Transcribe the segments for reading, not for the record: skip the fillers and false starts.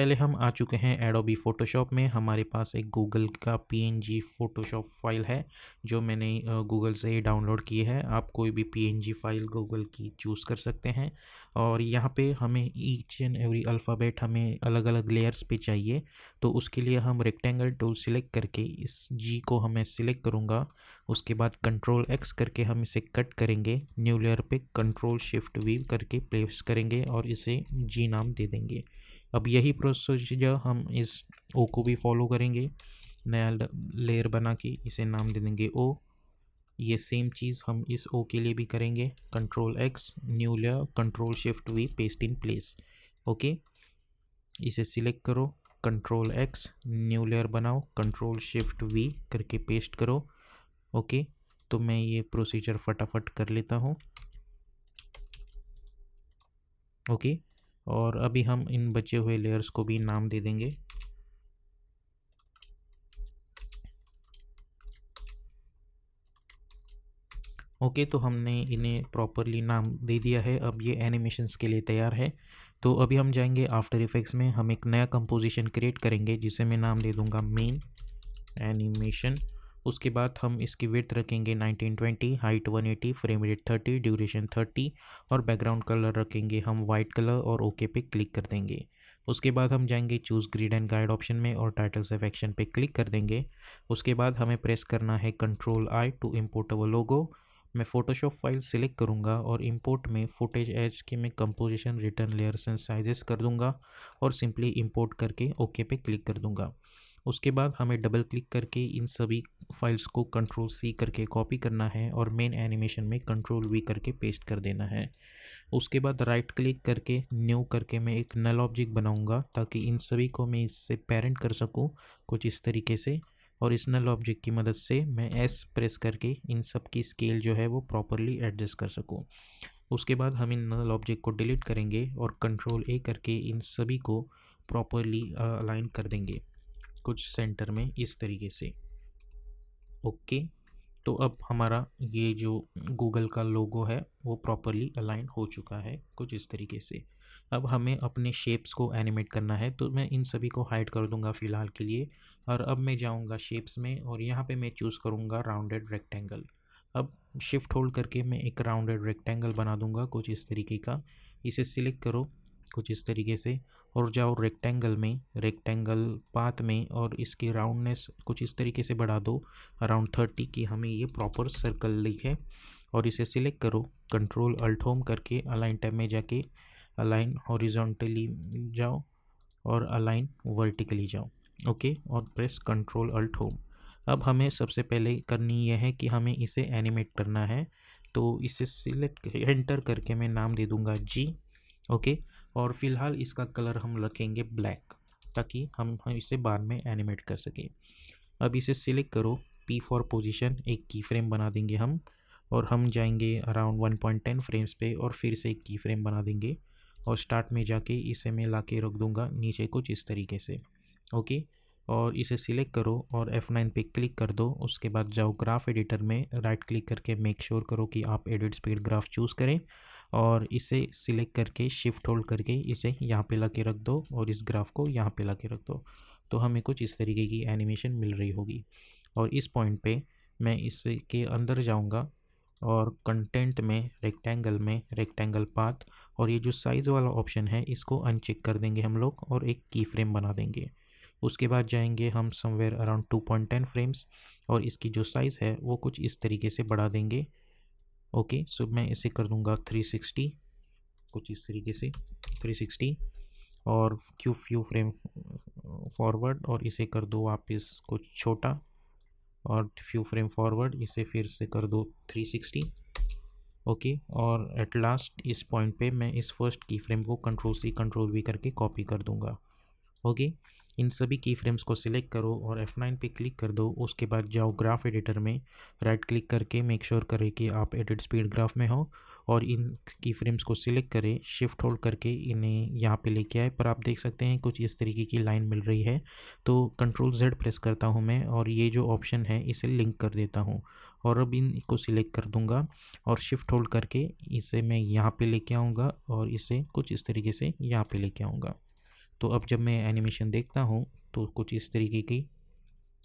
पहले हम आ चुके हैं एडोबी फ़ोटोशॉप में। हमारे पास एक गूगल का पीएनजी फ़ोटोशॉप फाइल है जो मैंने गूगल से ही डाउनलोड की है। आप कोई भी पीएनजी फाइल गूगल की चूज़ कर सकते हैं और यहाँ पे हमें ईच एंड एवरी अल्फ़ाबेट हमें अलग अलग लेयर्स पे चाहिए। तो उसके लिए हम रेक्टेंगल टूल सिलेक्ट करके इस जी को हमें सिलेक्ट करूँगा। उसके बाद कंट्रोल एक्स करके हम इसे कट करेंगे, न्यू लेयर पे कंट्रोल शिफ्ट वी करके प्लेस करेंगे और इसे जी नाम दे देंगे। अब यही प्रोसीजर हम इस ओ को भी फॉलो करेंगे। नया लेयर बना के इसे नाम दे देंगे ओ। ये सेम चीज़ हम इस ओ के लिए भी करेंगे। Control X, new layer, control shift we, paste in place. Okay, इसे सिलेक्ट करो, कंट्रोल एक्स, न्यू लेयर बनाओ, कंट्रोल शिफ्ट वी करके पेस्ट करो। ओके, तो मैं ये प्रोसीजर फटाफट कर लेता हूँ। ओके, और अभी हम इन बचे हुए लेयर्स को भी नाम दे देंगे। ओके, तो हमने इन्हें प्रॉपरली नाम दे दिया है। अब ये एनिमेशंस के लिए तैयार है। तो अभी हम जाएंगे आफ्टर इफेक्ट्स में, हम एक नया कंपोजिशन क्रिएट करेंगे जिसे मैं नाम दे दूंगा मेन एनिमेशन। उसके बाद हम इसकी विड्थ रखेंगे 1920, हाइट 180, फ्रेम रेट 30, ड्यूरेशन 30 और बैकग्राउंड कलर रखेंगे हम वाइट कलर और ओके पे क्लिक कर देंगे। उसके बाद हम जाएंगे choose grid and guide option में और टाइटल सेलेक्शन पे क्लिक कर देंगे। उसके बाद हमें प्रेस करना है कंट्रोल आई टू इम्पोर्ट अवर लोगो। मैं फ़ोटोशॉप फाइल सिलेक्ट करूँगा और इंपोर्ट में फुटेज एज के मैं composition return layers and sizes कर दूँगा और सिंपली इंपोर्ट करके ओके पे क्लिक कर दूँगा। उसके बाद हमें डबल क्लिक करके इन सभी फाइल्स को कंट्रोल सी करके कॉपी करना है और मेन एनिमेशन में कंट्रोल वी करके पेस्ट कर देना है। उसके बाद राइट क्लिक करके न्यू करके मैं एक नल ऑब्जेक्ट बनाऊंगा ताकि इन सभी को मैं इससे पेरेंट कर सकूं कुछ इस तरीके से। और इस नल ऑब्जेक्ट की मदद से मैं एस प्रेस करके इन सब की स्केल जो है वो प्रॉपरली एडजस्ट कर सकूं। उसके बाद हम इन नल ऑब्जेक्ट को डिलीट करेंगे और कंट्रोल ए करके इन सभी को प्रॉपरली अलाइन कर देंगे कुछ सेंटर में इस तरीके से। ओके, तो अब हमारा ये जो गूगल का लोगो है वो प्रॉपरली अलाइन हो चुका है कुछ इस तरीके से। अब हमें अपने शेप्स को एनिमेट करना है, तो मैं इन सभी को हाइड कर दूंगा फ़िलहाल के लिए। और अब मैं जाऊंगा शेप्स में और यहाँ पे मैं चूज़ करूँगा राउंडेड रेक्टेंगल। अब शिफ्ट होल्ड करके मैं एक राउंडेड रेक्टेंगल बना दूंगा कुछ इस तरीके का। इसे सिलेक्ट करो कुछ इस तरीके से और जाओ रेक्टेंगल में, रेक्टेंगल पाथ में, और इसकी राउंडनेस कुछ इस तरीके से बढ़ा दो अराउंड 30 की हमें ये प्रॉपर सर्कल दिखे। और इसे सिलेक्ट करो, कंट्रोल अल्ट होम करके अलाइन टैब में जाके अलाइन हॉरिजॉन्टली जाओ और अलाइन वर्टिकली जाओ। ओके, और प्रेस कंट्रोल अल्ट होम। अब हमें सबसे पहले करनी यह है कि हमें इसे एनिमेट करना है। तो इसे सिलेक्ट एंटर करके मैं नाम दे दूंगा जी। ओके, और फिलहाल इसका कलर हम रखेंगे ब्लैक ताकि हम इसे बाद में एनिमेट कर सकें। अब इसे सिलेक्ट करो, पी फॉर पोजीशन, एक की फ्रेम बना देंगे हम और हम जाएंगे अराउंड 1.10 फ्रेम्स पे और फिर से एक की फ्रेम बना देंगे और स्टार्ट में जाके इसे मैं ला के रख दूँगा नीचे कुछ इस तरीके से। ओके, और इसे सिलेक्ट करो और F9 पे क्लिक कर दो। उसके बाद जाओ ग्राफ एडिटर में, राइट क्लिक करके मेक श्योर करो कि आप एडिट स्पीड ग्राफ चूज़ करें और इसे सिलेक्ट करके शिफ्ट होल्ड करके इसे यहाँ पे ला के रख दो और इस ग्राफ को यहाँ पे ला के रख दो। तो हमें कुछ इस तरीके की एनिमेशन मिल रही होगी। और इस पॉइंट पे मैं इसके अंदर जाऊँगा और कंटेंट में रेक्टेंगल पाथ और ये जो साइज़ वाला ऑप्शन है इसको अनचेक कर देंगे हम लोग और एक की फ्रेम बना देंगे। उसके बाद जाएंगे हम समवेयर अराउंड 2.10 फ्रेम्स और इसकी जो साइज़ है वो कुछ इस तरीके से बढ़ा देंगे। ओके, सो मैं इसे कर दूंगा 360 कुछ इस तरीके से 360 और फ्यू फ्रेम फॉरवर्ड और इसे कर दो वापस कुछ छोटा और फ्यू फ्रेम फॉरवर्ड इसे फिर से कर दो 360। ओके, और एट लास्ट इस पॉइंट पे मैं इस फर्स्ट की फ्रेम को कंट्रोल सी कंट्रोल वी करके कॉपी कर दूंगा। ओके, इन सभी की फ्रेम्स को सिलेक्ट करो और F9 पे क्लिक कर दो। उसके बाद जाओ ग्राफ एडिटर में, राइट क्लिक करके मेक श्योर करें कि आप एडिट स्पीड ग्राफ में हो और इन की फ्रेम्स को सिलेक्ट करें, शिफ्ट होल्ड करके इन्हें यहाँ पे लेके आए। पर आप देख सकते हैं कुछ इस तरीके की लाइन मिल रही है। तो कंट्रोल Z प्रेस करता हूँ मैं और ये जो ऑप्शन है इसे लिंक कर देता हूँ और अब इनको सिलेक्ट कर दूँगा और शिफ्ट होल्ड करके इसे मैं यहाँ पे लेके आऊँगा और इसे कुछ इस तरीके से यहाँ पे लेके आऊँगा। तो अब जब मैं एनिमेशन देखता हूँ तो कुछ इस तरीके की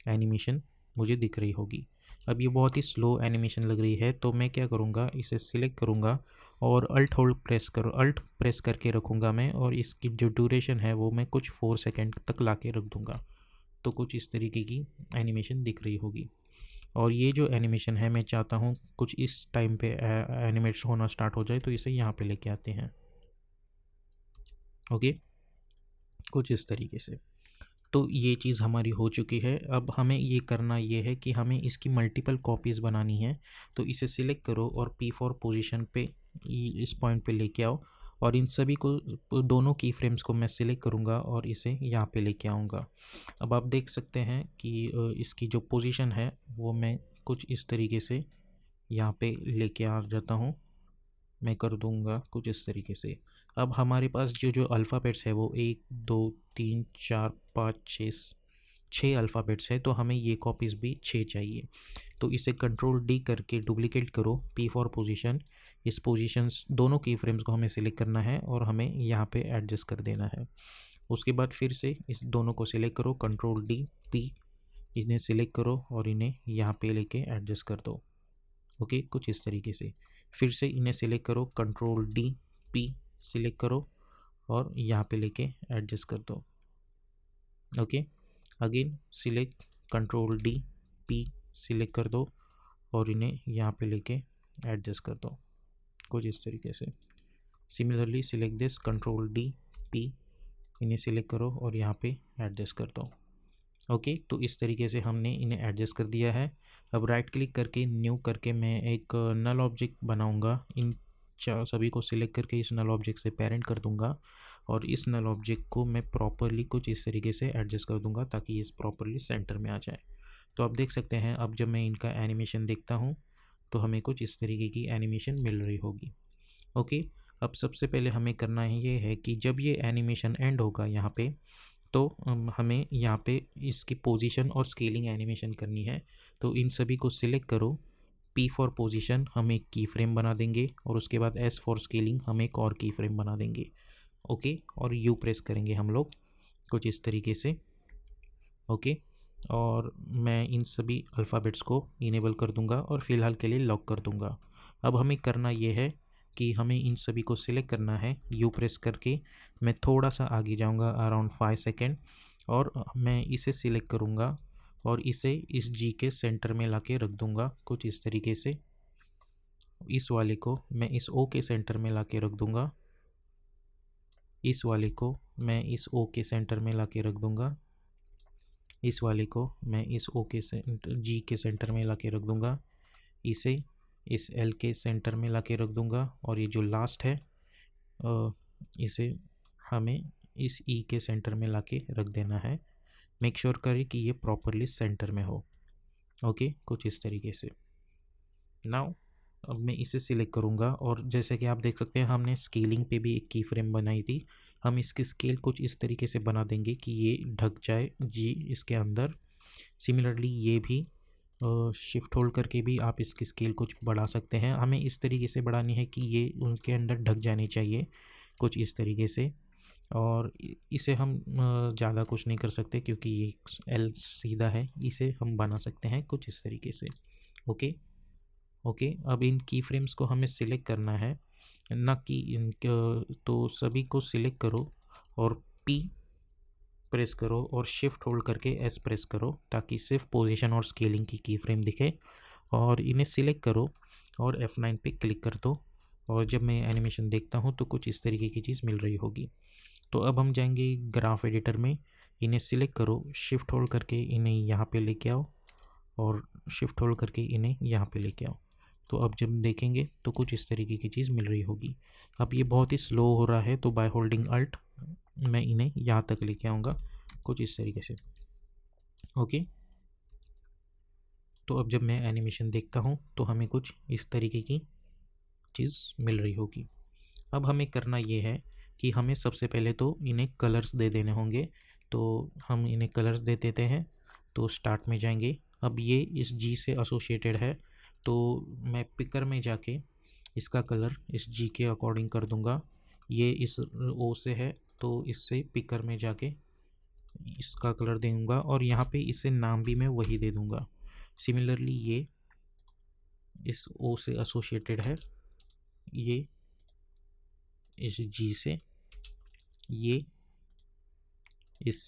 एनिमेशन मुझे दिख रही होगी। अब ये बहुत ही स्लो एनिमेशन लग रही है, तो मैं क्या करूँगा, इसे सिलेक्ट करूँगा और अल्ट प्रेस करके रखूँगा मैं, और इसकी जो ड्यूरेशन है वो मैं कुछ 4 सेकंड तक ला के रख दूँगा। तो कुछ इस तरीके की एनिमेशन दिख रही होगी। और ये जो एनिमेशन है मैं चाहता हूँ कुछ इस टाइम पे एनिमेट होना स्टार्ट हो जाए, तो इसे यहाँ पे लेके आते हैं। ओके, कुछ इस तरीके से। तो ये चीज़ हमारी हो चुकी है। अब हमें ये करना ये है कि हमें इसकी मल्टीपल कॉपीज़ बनानी है। तो इसे सिलेक्ट करो और P4 पोजीशन पे इस पॉइंट पे लेके आओ, और इन सभी को, दोनों की फ्रेम्स को मैं सिलेक्ट करूँगा और इसे यहाँ पे लेके आऊँगा। अब आप देख सकते हैं कि इसकी जो पोजीशन है वो मैं कुछ इस तरीके से यहाँ पे लेके आ जाता हूँ। मैं कर दूँगा कुछ इस तरीके से। अब हमारे पास जो अल्फ़ाबेट्स है वो 1 2 3 4 5 6 अल्फ़ाबेट्स है, तो हमें ये कॉपीज़ भी 6 चाहिए। तो इसे कंट्रोल डी करके डुप्लीकेट करो P4 पोजीशन। इस पोजीशंस दोनों की फ्रेम्स को हमें सिलेक्ट करना है और हमें यहाँ पे एडजस्ट कर देना है। उसके बाद फिर से इस दोनों को सिलेक्ट करो, कंट्रोल डी P, इन्हें सिलेक्ट करो और इन्हें यहाँ पे लेके एडजस्ट कर दो। ओके, कुछ इस तरीके से। फिर से इन्हें सिलेक्ट करो, कंट्रोल डी P सिलेक्ट करो और यहाँ पे लेके एडजस्ट कर दो। Okay, again select, control D P select कर दो और इन्हें यहाँ पे लेके एडजस्ट कर दो, कुछ इस तरीके से। Similarly select this, control D P, इन्हें सिलेक्ट करो और यहाँ पे एडजस्ट कर दो। ओके, तो इस तरीके से हमने इन्हें एडजस्ट कर दिया है। अब राइट क्लिक करके न्यू करके मैं एक नल ऑब्जेक्ट बनाऊंगा। इन सभी को सिलेक्ट करके इस नल ऑब्जेक्ट से पेरेंट कर दूंगा और इस नल ऑब्जेक्ट को मैं प्रॉपरली कुछ इस तरीके से एडजस्ट कर दूंगा ताकि ये प्रॉपरली सेंटर में आ जाए। तो आप देख सकते हैं अब जब मैं इनका एनिमेशन देखता हूँ तो हमें कुछ इस तरीके की एनिमेशन मिल रही होगी। ओके, अब सबसे पहले हमें करना है ये है कि जब ये एनिमेशन एंड होगा यहाँ पे, तो हमें यहाँ पे इसकी पोजीशन और स्केलिंग एनिमेशन करनी है। तो इन सभी को सिलेक्ट करो, P फॉर पोजीशन हम एक की फ्रेम बना देंगे और उसके बाद S फॉर स्केलिंग हम एक और की फ्रेम बना देंगे। ओके, और U प्रेस करेंगे हम लोग कुछ इस तरीके से। ओके, और मैं इन सभी अल्फ़ाबेट्स को इनेबल कर दूंगा और फ़िलहाल के लिए लॉक कर दूंगा। अब हमें करना ये है कि हमें इन सभी को सिलेक्ट करना है, U प्रेस करके मैं थोड़ा सा आगे जाऊंगा अराउंड 5 सेकेंड, और मैं इसे सिलेक्ट करूंगा और इसे इस G के सेंटर में लाके रख दूंगा कुछ इस तरीके से। इस वाले को मैं इस O के सेंटर में लाके रख दूंगा, इस वाले को मैं इस O के सेंटर में लाके रख दूंगा, इस वाले को मैं इस O के G के सेंटर में लाके रख दूंगा, इसे इस L के सेंटर में लाके रख दूंगा, और ये जो लास्ट है इसे हमें इस E के सेंटर में लाके रख देना है। मेक श्योर करें कि ये प्रॉपरली सेंटर में हो। ओके, कुछ इस तरीके से। नाउ अब मैं इसे सिलेक्ट करूँगा और जैसे कि आप देख सकते हैं हमने स्केलिंग पे भी एक की फ्रेम बनाई थी। हम इसकी स्केल कुछ इस तरीके से बना देंगे कि ये ढक जाए G इसके अंदर। सिमिलरली ये भी शिफ्ट होल्ड करके भी आप इसकी स्केल कुछ बढ़ा सकते हैं। हमें इस तरीके से बढ़ानी है कि ये उनके अंदर ढक जानी चाहिए कुछ इस तरीके से। और इसे हम ज़्यादा कुछ नहीं कर सकते क्योंकि ये L सीधा है, इसे हम बना सकते हैं कुछ इस तरीके से। ओके ओके, अब इन की फ्रेम्स को हमें सिलेक्ट करना है, ना कि तो सभी को सिलेक्ट करो और P प्रेस करो और शिफ्ट होल्ड करके S प्रेस करो ताकि सिर्फ पोजीशन और स्केलिंग की फ्रेम दिखे, और इन्हें सिलेक्ट करो और F9 पे क्लिक कर दो। और जब मैं एनिमेशन देखता हूँ तो कुछ इस तरीके की चीज़ मिल रही होगी। तो अब हम जाएंगे ग्राफ एडिटर में, इन्हें सिलेक्ट करो, शिफ्ट होल्ड करके इन्हें यहाँ पे लेके आओ और शिफ्ट होल्ड करके इन्हें यहाँ पे लेके आओ। तो अब जब देखेंगे तो कुछ इस तरीके की चीज़ मिल रही होगी। अब ये बहुत ही स्लो हो रहा है, तो बाय होल्डिंग अल्ट मैं इन्हें यहाँ तक लेके आऊँगा कुछ इस तरीके से। ओके, तो अब जब मैं एनिमेशन देखता हूँ तो हमें कुछ इस तरीके की चीज़ मिल रही होगी। अब हमें करना ये है कि हमें सबसे पहले तो इन्हें कलर्स दे देने होंगे, तो हम इन्हें कलर्स दे देते हैं। तो स्टार्ट में जाएंगे, अब ये इस G से एसोसिएटेड है तो मैं पिकर में जाके इसका कलर इस G के अकॉर्डिंग कर दूंगा। ये इस O से है तो इससे पिकर में जाके इसका कलर दूंगा और यहाँ पे इसे नाम भी मैं वही दे दूंगा। सिमिलरली ये इस ओ से एसोसिएटेड है, ये इस जी से, ये इस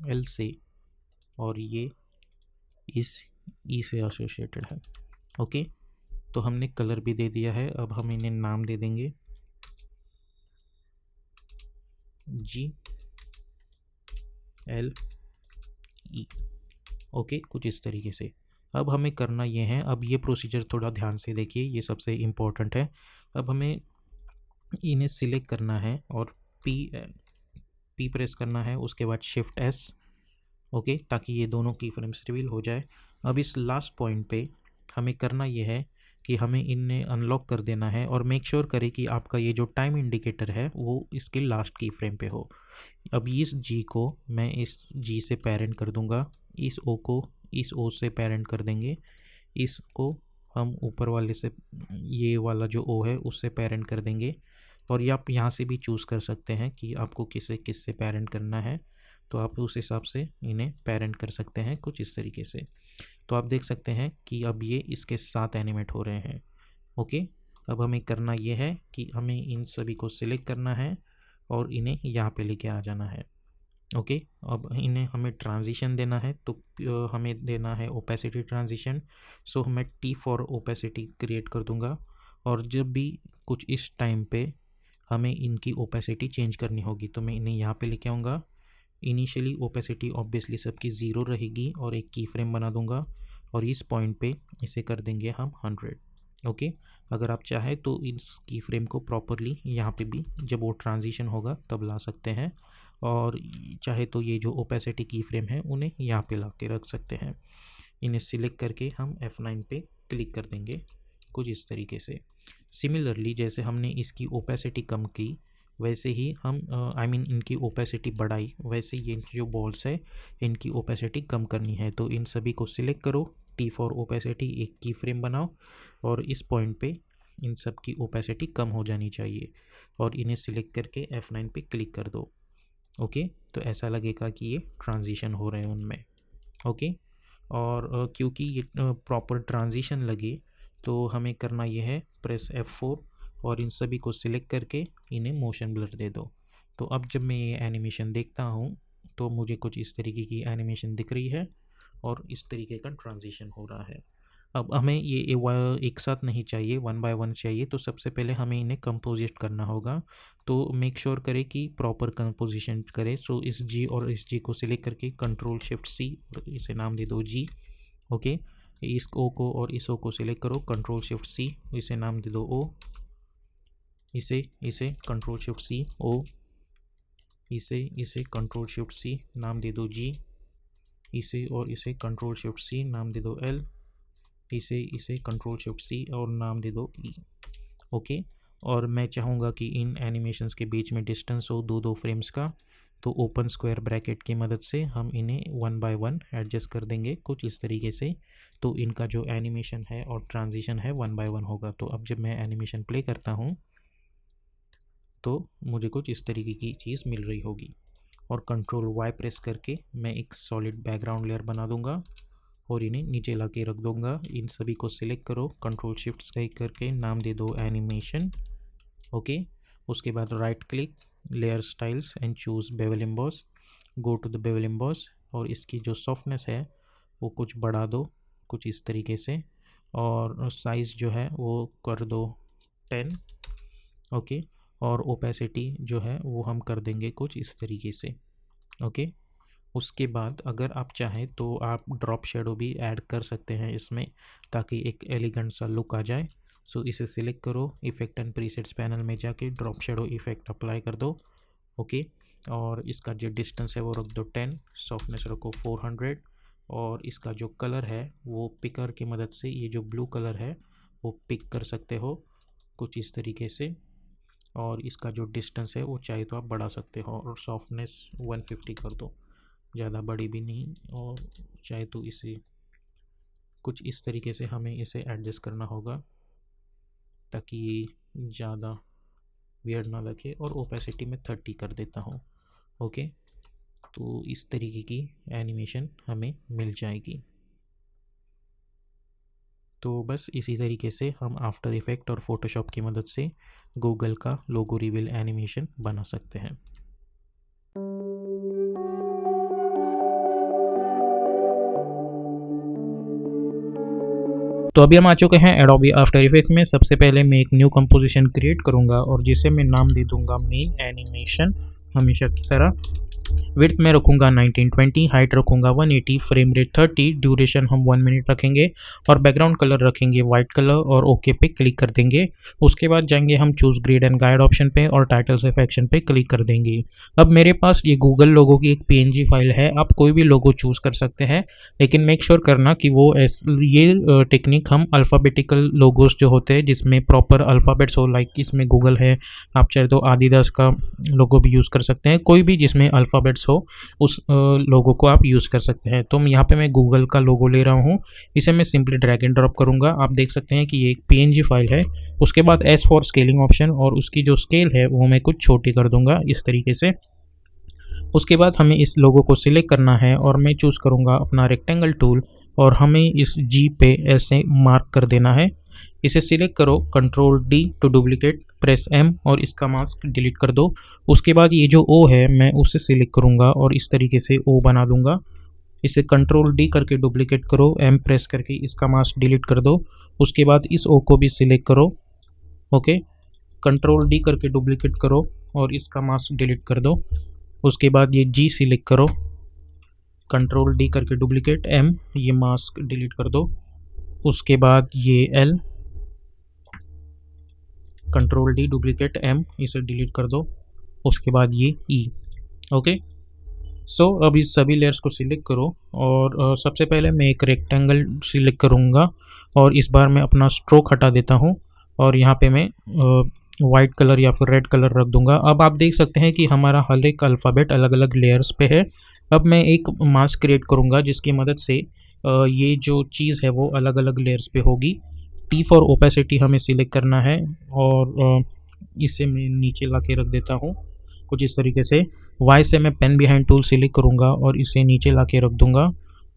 एल से, और ये इस ई से एसोसिएटेड है। ओके, तो हमने कलर भी दे दिया है। अब हम इन्हें नाम दे देंगे जी एल ई। ओके, कुछ इस तरीके से। अब हमें करना ये है, अब ये प्रोसीजर थोड़ा ध्यान से देखिए, ये सबसे इम्पोर्टेंट है। अब हमें इन्हें सिलेक्ट करना है और पी प्रेस करना है, उसके बाद शिफ्ट एस। ओके, ताकि ये दोनों की फ्रेम्स रिवील हो जाए। अब इस लास्ट पॉइंट पे हमें करना ये है कि हमें इन्हें अनलॉक कर देना है और मेक श्योर करें कि आपका ये जो टाइम इंडिकेटर है वो इसके लास्ट की फ्रेम पे हो। अब इस जी को मैं इस जी से पेरेंट कर दूंगा, इस ओ को इस ओ से पेरेंट कर देंगे, इसको हम ऊपर वाले से, ये वाला जो ओ है उससे पेरेंट कर देंगे। और ये आप यहाँ से भी चूज़ कर सकते हैं कि आपको किससे पेरेंट करना है, तो आप उस हिसाब से इन्हें पेरेंट कर सकते हैं कुछ इस तरीके से। तो आप देख सकते हैं कि अब ये इसके साथ एनिमेट हो रहे हैं। ओके, अब हमें करना ये है कि हमें इन सभी को सिलेक्ट करना है और इन्हें यहाँ पे लेके आ जाना है। ओके, अब इन्हें हमें ट्रांजिशन देना है, तो हमें देना है ओपेसिटी ट्रांजिशन। सो मैं टी फॉर ओपेसिटी क्रिएट कर दूंगा और जब भी कुछ इस टाइम पे हमें इनकी ओपेसिटी चेंज करनी होगी तो मैं इन्हें यहाँ पे लेके आऊँगा। इनिशियली ओपेसिटी ऑब्वियसली सबकी ज़ीरो रहेगी और एक की फ्रेम बना दूंगा और इस पॉइंट पे इसे कर देंगे हम 100। ओके, अगर आप चाहें तो इस की फ्रेम को प्रॉपरली यहाँ पे भी जब वो ट्रांजिशन होगा तब ला सकते हैं, और चाहे तो ये जो ओपेसिटी की फ्रेम है उन्हें यहाँ पे ला के रख सकते हैं। इन्हें सिलेक्ट करके हम F9 पे क्लिक कर देंगे कुछ इस तरीके से। सिमिलरली जैसे हमने इसकी ओपेसिटी कम की वैसे ही हम इनकी ओपेसिटी बढ़ाई, वैसे ये जो बॉल्स है इनकी ओपेसिटी कम करनी है। तो इन सभी को सिलेक्ट करो, टी फॉर ओपेसिटी एक की फ्रेम बनाओ और इस पॉइंट पे इन सब की ओपेसिटी कम हो जानी चाहिए और इन्हें सिलेक्ट करके F9 पे क्लिक कर दो। ओके, तो ऐसा लगेगा कि ये ट्रांजिशन हो रहे हैं उनमें। ओके, और क्योंकि ये प्रॉपर ट्रांजिशन लगे तो हमें करना ये है, प्रेस F4 और इन सभी को सिलेक्ट करके इन्हें मोशन ब्लर दे दो। तो अब जब मैं ये एनिमेशन देखता हूँ तो मुझे कुछ इस तरीके की एनिमेशन दिख रही है और इस तरीके का ट्रांजिशन हो रहा है। अब हमें ये एक साथ नहीं चाहिए, वन बाय वन चाहिए, तो सबसे पहले हमें इन्हें कंपोजिट करना होगा। तो मेक श्योर करें कि प्रॉपर कंपोजिशन करें। सो इस जी और इस जी को सिलेक्ट करके कंट्रोल शिफ्ट सी और इसे नाम दे दो जी। ओके, इस ओ को और इस ओ को सिलेक्ट करो, कंट्रोल शिफ्ट सी, इसे नाम दे दो ओ। इसे कंट्रोल शिफ्ट सी ओ, इसे कंट्रोल शिफ्ट सी नाम दे दो जी। इसे कंट्रोल शिफ्ट सी नाम दे दो एल। इसे कंट्रोल शिफ्ट सी और नाम दे दो ई। ओके, और मैं चाहूँगा कि इन एनिमेशंस के बीच में डिस्टेंस हो दो फ्रेम्स का, तो ओपन स्क्वायर ब्रैकेट की मदद से हम इन्हें वन बाय वन एडजस्ट कर देंगे कुछ इस तरीके से। तो इनका जो एनिमेशन है और ट्रांजिशन है वन बाय वन होगा। तो अब जब मैं एनिमेशन प्ले करता हूँ तो मुझे कुछ इस तरीके की चीज़ मिल रही होगी। और कंट्रोल वाई प्रेस करके मैं एक सॉलिड बैकग्राउंड लेयर बना दूंगा और इन्हें नीचे ला के रख दूंगा। इन सभी को सिलेक्ट करो, कंट्रोल शिफ्ट सही करके नाम दे दो एनिमेशन। ओके, उसके बाद right click, layer styles and choose bevel emboss, go to the bevel emboss और इसकी जो सॉफ्टनेस है वो कुछ बढ़ा दो कुछ इस तरीके से, और साइज़ जो है वो कर दो 10। ओके, और ओपेसिटी जो है वो हम कर देंगे कुछ इस तरीके से। ओके, उसके बाद अगर आप चाहें तो आप ड्रॉप शेडो भी ऐड कर सकते हैं इसमें, ताकि एक एलिगेंट सा लुक आ जाए। सो इसे सिलेक्ट करो, इफेक्ट एंड प्रीसेट्स पैनल में जाके ड्रॉप शेडो इफेक्ट अप्लाई कर दो। ओके, और इसका जो डिस्टेंस है वो रख दो 10, सॉफ्टनेस रखो 400 और इसका जो कलर है वो पिकर की मदद से ये जो ब्लू कलर है वो पिक कर सकते हो कुछ इस तरीके से। और इसका जो डिस्टेंस है वो चाहे तो आप बढ़ा सकते हो और सॉफ्टनेस 150 कर दो, ज़्यादा बड़ी भी नहीं। और चाहे तो इसे कुछ इस तरीके से हमें इसे एडजस्ट करना होगा ताकि ज़्यादा वियर्ड ना लगे, और ओपेसिटी में 30 कर देता हूँ। ओके, तो इस तरीके की एनिमेशन हमें मिल जाएगी। तो बस इसी तरीके से हम आफ्टर इफेक्ट और फोटोशॉप की मदद से गूगल का लोगो रिवील एनिमेशन बना सकते हैं। तो अभी हम आ चुके हैं एडोबी आफ्टर इफेक्ट्स में। सबसे पहले मैं एक न्यू कंपोजिशन क्रिएट करूंगा और जिसे मैं नाम दे दूंगा मेन एनिमेशन, हमेशा की तरह। विड्थ में रखूंगा 1920, हाइट रखूंगा 180, फ्रेम रेट 30, ड्यूरेशन हम 1 मिनट रखेंगे और बैकग्राउंड कलर रखेंगे वाइट कलर और ओके पे क्लिक कर देंगे। उसके बाद जाएंगे हम choose grid and guide option पे और टाइटल सेक्शन पे क्लिक कर देंगे। अब मेरे पास ये गूगल लोगो की एक PNG फाइल है। आप कोई भी लोगो चूज कर सकते हैं, लेकिन मेक श्योर करना कि वो ये टेक्निक हम अल्फ़ाबेटिकल लोगोस जो होते हैं जिसमें प्रॉपर अल्फ़ाबेट्स हो, लाइक इसमें गूगल है, आप चाहे तो आदिदास का लोगो भी यूज़ कर सकते हैं, कोई भी जिसमें अल्फ़ाबेट्स हो उस लोगो को आप यूज़ कर सकते हैं। तो यहाँ पे मैं गूगल का लोगो ले रहा हूँ, इसे मैं सिंपली ड्रैग एंड ड्रॉप करूँगा। आप देख सकते हैं कि ये एक PNG फाइल है। उसके बाद S फॉर स्केलिंग ऑप्शन, और उसकी जो स्केल है वो मैं कुछ छोटी कर दूंगा इस तरीके से। उसके बाद हमें इस लोगो को सिलेक्ट करना है और मैं चूज़ करूँगा अपना रेक्टेंगल टूल और हमें इस G पे ऐसे मार्क कर देना है। इसे सिलेक्ट करो, control D to duplicate, press M और इसका मास्क डिलीट कर दो। उसके बाद ये जो O है मैं उसे सिलेक्ट करूँगा और इस तरीके से O बना दूंगा। इसे कंट्रोल D करके डुप्लीकेट करो, M प्रेस करके इसका मास्क डिलीट कर दो। उसके बाद इस O को भी सिलेक्ट करो, ओके, कंट्रोल D करके डुप्लीकेट करो और इसका मास्क डिलीट कर दो। उसके बाद ये G सिलेक्ट करो, कंट्रोल D करके डुप्लीकेट, M, ये मास्क डिलीट कर दो। उसके बाद ये L, control D duplicate M, इसे डिलीट कर दो। उसके बाद ये E, ओके। सो अब इस सभी लेयर्स को सिलेक्ट करो और सबसे पहले मैं एक रेक्टेंगल सिलेक्ट करूँगा और इस बार मैं अपना स्ट्रोक हटा देता हूँ और यहाँ पे मैं वाइट कलर या फिर रेड कलर रख दूंगा। अब आप देख सकते हैं कि हमारा हर एक अल्फ़ाबेट अलग अलग लेयर्स पे है। अब मैं एक मास्क क्रिएट करूँगा जिसकी मदद से ये जो चीज़ है वो अलग अलग लेयर्स पे होगी। T फॉर ओपेसिटी हमें सिलेक्ट करना है और इसे मैं नीचे ला के रख देता हूँ कुछ इस तरीके से। Y से मैं पेन बिहाइंड टूल सिलेक्ट करूँगा और इसे नीचे ला के रख दूँगा।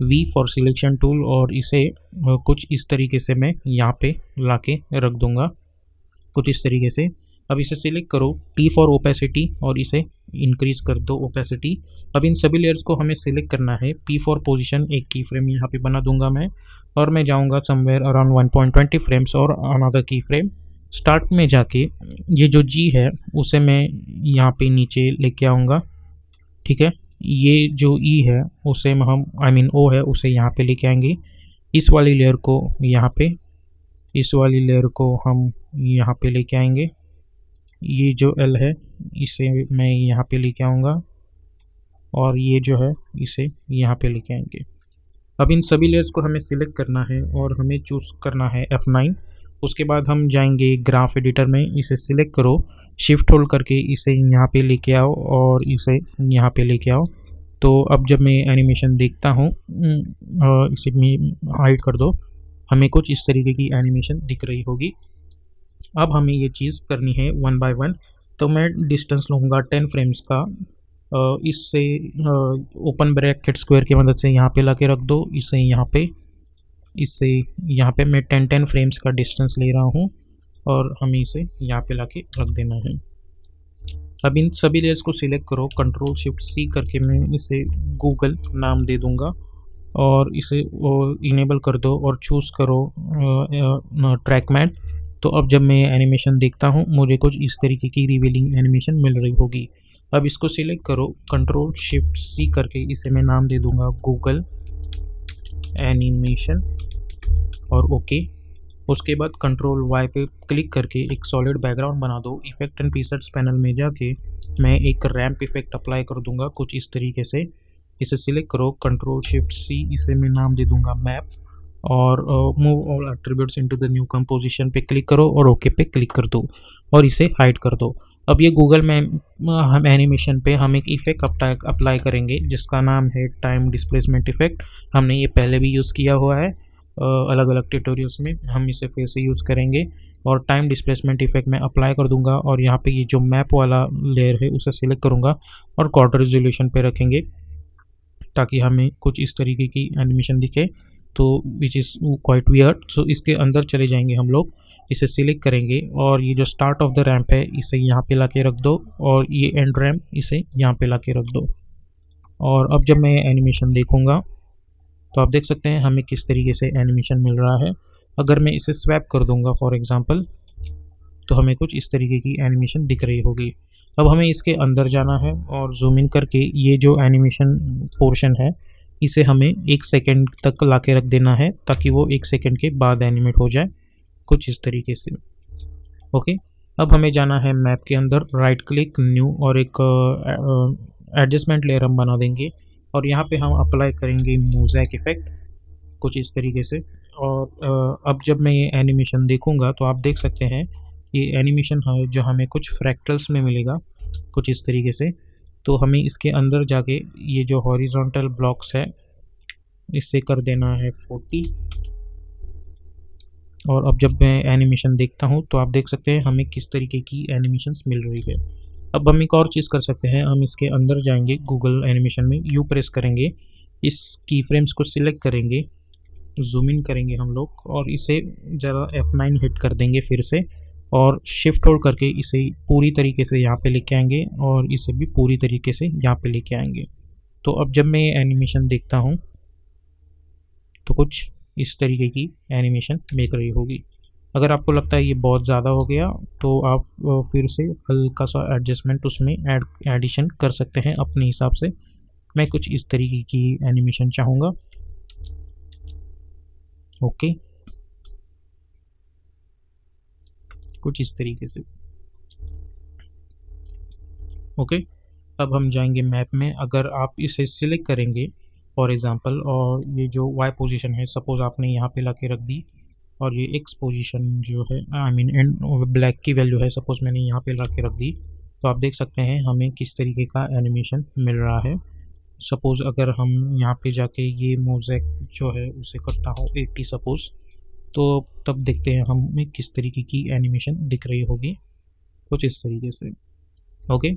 V फॉर सिलेक्शन टूल और इसे कुछ इस तरीके से मैं यहाँ पे ला के रख दूँगा कुछ इस तरीके से। अब इसे सिलेक्ट करो, T फॉर ओपेसिटी और इसे इंक्रीज कर दो ओपेसिटी। अब इन सभी लेयर्स को हमें सिलेक्ट करना है। P फॉर पोजीशन, एक की फ्रेम यहाँ पे बना दूंगा मैं और मैं जाऊँगा समवेयर अराउंड 1.20 फ्रेम्स और अनदर की फ्रेम। स्टार्ट में जाके ये जो G है उसे मैं यहाँ पे नीचे लेके आऊँगा, ठीक है। ये जो E है उसे हम O है उसे यहाँ पे लेके आएंगे। इस वाली लेयर को यहाँ पे, इस वाली लेयर को हम यहाँ पे लेके आएंगे। ये जो L है इसे मैं यहाँ पे लेके आऊँगा और ये जो है इसे यहाँ पे लेके आएंगे। अब इन सभी लेयर्स को हमें सिलेक्ट करना है और हमें चूज़ करना है F9। उसके बाद हम जाएंगे ग्राफ एडिटर में, इसे सिलेक्ट करो, शिफ्ट होल्ड करके इसे यहाँ पे लेके आओ और इसे यहाँ पे लेके आओ। तो अब जब मैं एनिमेशन देखता हूँ, इसे हाइड कर दो, हमें कुछ इस तरीके की एनिमेशन दिख रही होगी। अब हमें ये चीज़ करनी है 1 बाय 1। तो मैं डिस्टेंस लूँगा 10 फ्रेम्स का। इससे ओपन ब्रैकेट स्क्वायर की मदद से यहाँ पे ला के रख दो, इसे यहाँ पे, इससे यहाँ पे मैं 10 फ्रेम्स का डिस्टेंस ले रहा हूँ और हमें इसे यहाँ पे ला के रख देना है। अब इन सभी लेयर्स को सिलेक्ट करो, कंट्रोल शिफ्ट C करके मैं इसे गूगल नाम दे दूँगा और इसे इनेबल कर दो और चूज़ करो ट्रैक मैट। तो अब जब मैं एनिमेशन देखता हूँ मुझे कुछ इस तरीके की रिवीलिंग एनिमेशन मिल रही होगी। अब इसको सिलेक्ट करो, कंट्रोल शिफ्ट C करके इसे मैं नाम दे दूँगा गूगल एनिमेशन और ओके। उसके बाद कंट्रोल Y पे क्लिक करके एक सॉलिड बैकग्राउंड बना दो। इफेक्ट एंड प्रीसेट्स पैनल में जाके मैं एक रैंप इफेक्ट अप्लाई कर दूंगा कुछ इस तरीके से। इसे सिलेक्ट करो, कंट्रोल शिफ्ट C, इसे मैं नाम दे दूंगा मैप और move all attributes into the new composition पे क्लिक करो और ओके पे क्लिक कर दो और इसे हाइड कर दो। अब ये गूगल में हम एनिमेशन पे हम एक इफेक्ट अप्लाई करेंगे जिसका नाम है टाइम डिस्प्लेसमेंट इफेक्ट। हमने ये पहले भी यूज़ किया हुआ है अलग अलग ट्यूटोरियल्स में हम इसे फिर से यूज़ करेंगे। और टाइम डिस्प्लेसमेंट इफेक्ट मैं अप्लाई कर दूंगा और यहाँ पे ये जो मैप वाला लेयर है उसे सिलेक्ट करूँगा और क्वार्टर रेजोल्यूशन पे रखेंगे ताकि हमें कुछ इस तरीके की एनिमेशन दिखे, तो विच इज़ क्वाइट वियर्ड। सो इसके अंदर चले जाएंगे हम लोग, इसे सिलेक्ट करेंगे और ये जो स्टार्ट ऑफ द रैंप है इसे यहाँ पे ला के रख दो और ये एंड रैंप इसे यहाँ पे ला के रख दो। और अब जब मैं एनिमेशन देखूँगा तो आप देख सकते हैं हमें किस तरीके से एनिमेशन मिल रहा है। अगर मैं इसे स्वैप कर दूंगा फॉर एग्जांपल तो हमें कुछ इस तरीके की एनिमेशन दिख रही होगी। अब हमें इसके अंदर जाना है और जूम इन करके ये जो एनिमेशन पोर्शन है इसे हमें 1 सेकेंड तक ला के रख देना है ताकि वो 1 सेकेंड के बाद एनिमेट हो जाए कुछ इस तरीके से। ओके, अब हमें जाना है मैप के अंदर, राइट क्लिक न्यू और एक एडजस्टमेंट लेयर हम बना देंगे और यहाँ पे हम अप्लाई करेंगे मोज़ेक इफेक्ट कुछ इस तरीके से। और अब जब मैं ये एनिमेशन देखूँगा तो आप देख सकते हैं ये एनिमेशन है जो हमें कुछ फ्रैक्टल्स में मिलेगा कुछ इस तरीके से। तो हमें इसके अंदर जाके ये जो हॉरिजॉन्टल ब्लॉक्स है इससे कर देना है 40। और अब जब मैं एनिमेशन देखता हूँ तो आप देख सकते हैं हमें किस तरीके की एनिमेशंस मिल रही है। अब हम एक और चीज़ कर सकते हैं, हम इसके अंदर जाएंगे गूगल एनिमेशन में, यू प्रेस करेंगे, इस की फ्रेम्स को सिलेक्ट करेंगे, जूम इन करेंगे हम लोग और इसे ज़रा F9 हिट कर देंगे फिर से और शिफ्ट होल्ड करके इसे पूरी तरीके से यहाँ पे लेके आएंगे और इसे भी पूरी तरीके से यहाँ पे लेके आएंगे। तो अब जब मैं ये एनिमेशन देखता हूँ तो कुछ इस तरीके की एनिमेशन मिल रही होगी। अगर आपको लगता है ये बहुत ज़्यादा हो गया तो आप फिर से हल्का सा एडजस्टमेंट उसमें एडिशन कर सकते हैं अपने हिसाब से। मैं कुछ इस तरीके की एनिमेशन चाहूँगा। ओके, कुछ इस तरीके से। ओके, अब हम जाएंगे मैप में। अगर आप इसे सिलेक्ट करेंगे फॉर एग्जांपल और ये जो वाई पोजीशन है सपोज़ आपने यहाँ पे ला के रख दी और ये एक्स पोजीशन जो है आई मीन एंड ब्लैक की वैल्यू है सपोज़ मैंने यहाँ पे ला के रख दी, तो आप देख सकते हैं हमें किस तरीके का एनिमेशन मिल रहा है। सपोज़ अगर हम यहाँ पे जाके ये मोज़ेक जो है उसे करता हूँ 80 सपोज़, तो तब देखते हैं हमें किस तरीके की एनिमेशन दिख रही होगी कुछ इस तरीके से। ओके,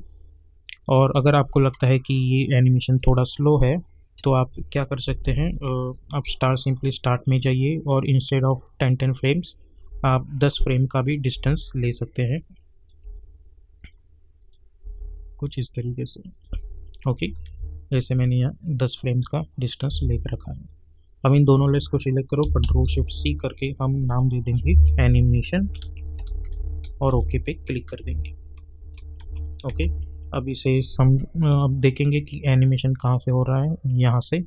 और अगर आपको लगता है कि ये एनिमेशन थोड़ा स्लो है तो आप क्या कर सकते हैं, आप सिंपली स्टार्ट में जाइए और इंस्टेड ऑफ 10 फ्रेम्स आप 10 फ्रेम का भी डिस्टेंस ले सकते हैं कुछ इस तरीके से। ओके, जैसे मैंने यहाँ 10 फ्रेम्स का डिस्टेंस लेकर रखा है। अब इन दोनों लेयर्स को सिलेक्ट करो, Ctrl+Shift+C करके हम नाम दे देंगे एनिमेशन और ओके पे क्लिक कर देंगे। ओके, अब इसे अब देखेंगे कि एनिमेशन कहाँ से हो रहा है। यहाँ से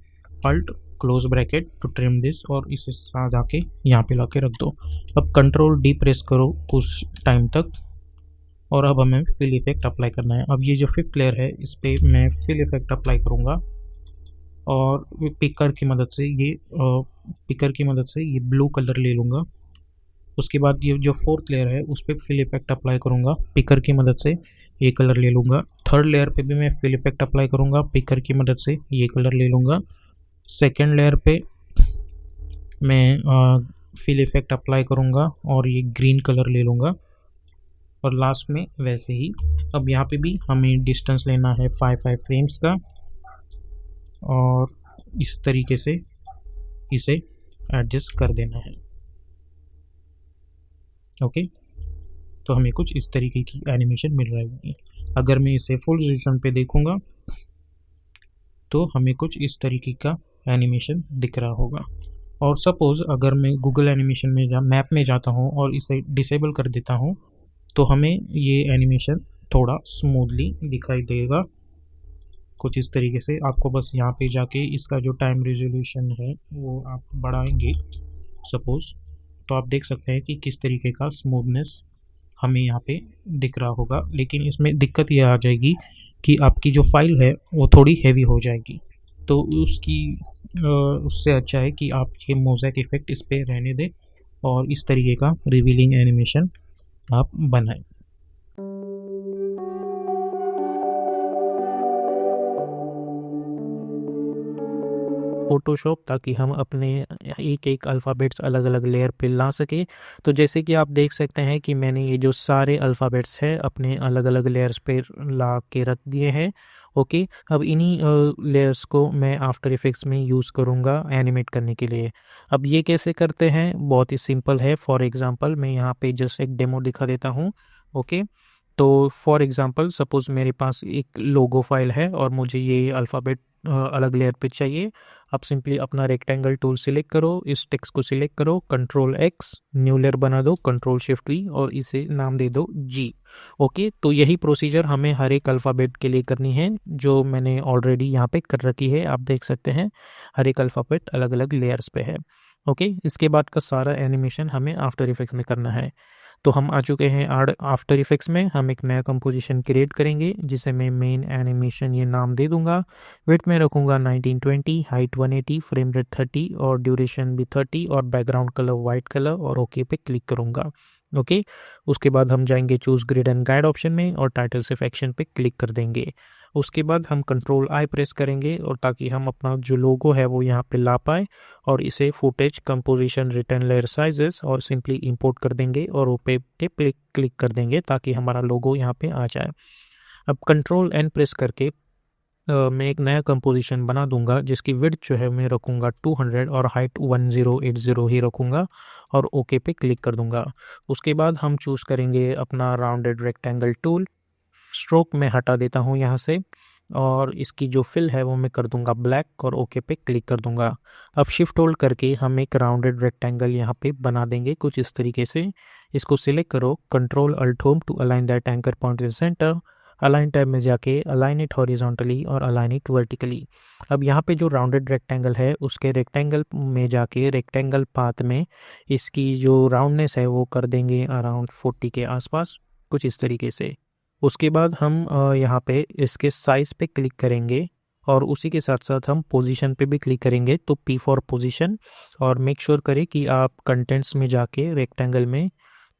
alt close bracket to trim this और इसे जाके यहाँ पे ला के रख दो। अब Ctrl+D प्रेस करो कुछ टाइम तक और अब हमें फिल इफेक्ट अप्लाई करना है। अब ये जो 5th लेयर है इस पर मैं फिल इफेक्ट अप्लाई करूँगा और पिकर की मदद से ये ब्लू कलर ले लूँगा। उसके बाद ये जो 4th लेयर है उस पर फिल इफेक्ट अप्लाई करूँगा, पिकर की मदद से ये कलर ले लूँगा। 3rd लेयर पे भी मैं फिल इफेक्ट अप्लाई करूँगा, पिकर की मदद से ये कलर ले लूँगा। 2nd लेयर पे मैं फिल इफेक्ट अप्लाई करूँगा और ये ग्रीन कलर ले लूँगा और लास्ट में वैसे ही। अब यहाँ पे भी हमें डिस्टेंस लेना है 5 फ्रेम्स का और इस तरीके से इसे एडजस्ट कर देना है। ओके, तो हमें कुछ इस तरीके की एनिमेशन मिल रही है। अगर मैं इसे फुल रेजोल्यूशन पे देखूंगा तो हमें कुछ इस तरीके का एनिमेशन दिख रहा होगा। और सपोज़ अगर मैं गूगल एनिमेशन में मैप में जाता हूँ और इसे डिसेबल कर देता हूँ तो हमें ये एनिमेशन थोड़ा स्मूथली दिखाई देगा कुछ इस तरीके से। आपको बस यहाँ पे जाके इसका जो टाइम रेजोल्यूशन है वो आप बढ़ाएंगे सपोज़, तो आप देख सकते हैं कि किस तरीके का स्मूथनेस हमें यहाँ पे दिख रहा होगा। लेकिन इसमें दिक्कत ये आ जाएगी कि आपकी जो फाइल है वो थोड़ी हैवी हो जाएगी, तो उससे अच्छा है कि आप ये मोज़ेक इफेक्ट इस पर रहने दें और इस तरीके का रिवीलिंग एनिमेशन आप बनाएं। फोटोशॉप, ताकि हम अपने एक एक अल्फ़ाबेट्स अलग अलग लेयर पे ला सके। तो जैसे कि आप देख सकते हैं कि मैंने ये जो सारे अल्फ़ाबेट्स हैं अपने अलग अलग लेयर्स पे ला के रख दिए हैं। ओके, अब इन्हीं लेयर्स को मैं आफ्टर इफेक्ट्स में यूज़ करूँगा एनिमेट करने के लिए। अब ये कैसे करते हैं, बहुत ही सिंपल है। फॉर एग्ज़ाम्पल मैं यहाँ पे जस्ट एक डेमो दिखा देता हूँ। ओके, तो फॉर एग्ज़ाम्पल सपोज़ मेरे पास एक लोगो फाइल है और मुझे ये अल्फ़ाबेट अलग लेयर पे चाहिए। आप सिंपली अपना रेक्टेंगल टूल सिलेक्ट करो, इस टेक्स्ट को सिलेक्ट करो, कंट्रोल एक्स, न्यू लेयर बना दो, कंट्रोल शिफ्ट वी और इसे नाम दे दो जी। ओके, तो यही प्रोसीजर हमें हर एक अल्फ़ाबेट के लिए करनी है, जो मैंने ऑलरेडी यहाँ पे कर रखी है। आप देख सकते हैं हर एक अल्फ़ाबेट अलग अलग लेयर्स पे है। ओके, इसके बाद का सारा एनिमेशन हमें आफ्टर इफेक्ट्स में करना है। तो हम आ चुके हैं आफ्टर इफेक्ट्स में। हम एक नया कंपोजिशन क्रिएट करेंगे जिसे मैं मेन एनिमेशन ये नाम दे दूंगा। विड्थ में रखूंगा 1920, हाइट 180, फ्रेम रेट 30 और ड्यूरेशन भी 30 और बैकग्राउंड कलर वाइट कलर और ओके पे क्लिक करूंगा। ओके, उसके बाद हम जाएंगे choose grid and guide option में और टाइटल सिर्फ एक्शन पे क्लिक कर देंगे। उसके बाद हम कंट्रोल आई प्रेस करेंगे और ताकि हम अपना जो लोगो है वो यहाँ पे ला पाए, और इसे footage composition return layer sizes और सिंपली इंपोर्ट कर देंगे और ओके पे क्लिक कर देंगे ताकि हमारा लोगो यहाँ पे आ जाए। अब कंट्रोल एन प्रेस करके मैं एक नया कंपोजिशन बना दूंगा जिसकी विड्थ जो है मैं रखूंगा 200 और हाइट 1080 ही रखूंगा और ओके पे क्लिक कर दूंगा। उसके बाद हम चूज़ करेंगे अपना राउंडेड रेक्टेंगल टूल, स्ट्रोक में हटा देता हूँ यहाँ से और इसकी जो फिल है वो मैं कर दूंगा ब्लैक और ओके पे क्लिक कर दूंगा। अब शिफ्ट होल्ड करके हम एक राउंडेड रेक्टेंगल यहाँ पे बना देंगे कुछ इस तरीके से। इसको सिलेक्ट करो, control alt home to align that anchor point in centre, align tab में जाके अलाइन इट हॉरिजॉन्टली और अलाइन इट वर्टिकली। अब यहाँ पे जो राउंडेड रेक्टेंगल है उसके रेक्टेंगल में जाके रेक्टेंगल पाथ में इसकी जो राउंडनेस है वो कर देंगे अराउंड 40 के आसपास, कुछ इस तरीके से। उसके बाद हम यहाँ पे इसके साइज़ पे क्लिक करेंगे और उसी के साथ साथ हम पोजीशन पे भी क्लिक करेंगे। तो P फॉर पोजीशन, और मेक श्योर करें कि आप कंटेंट्स में जाके रेक्टेंगल में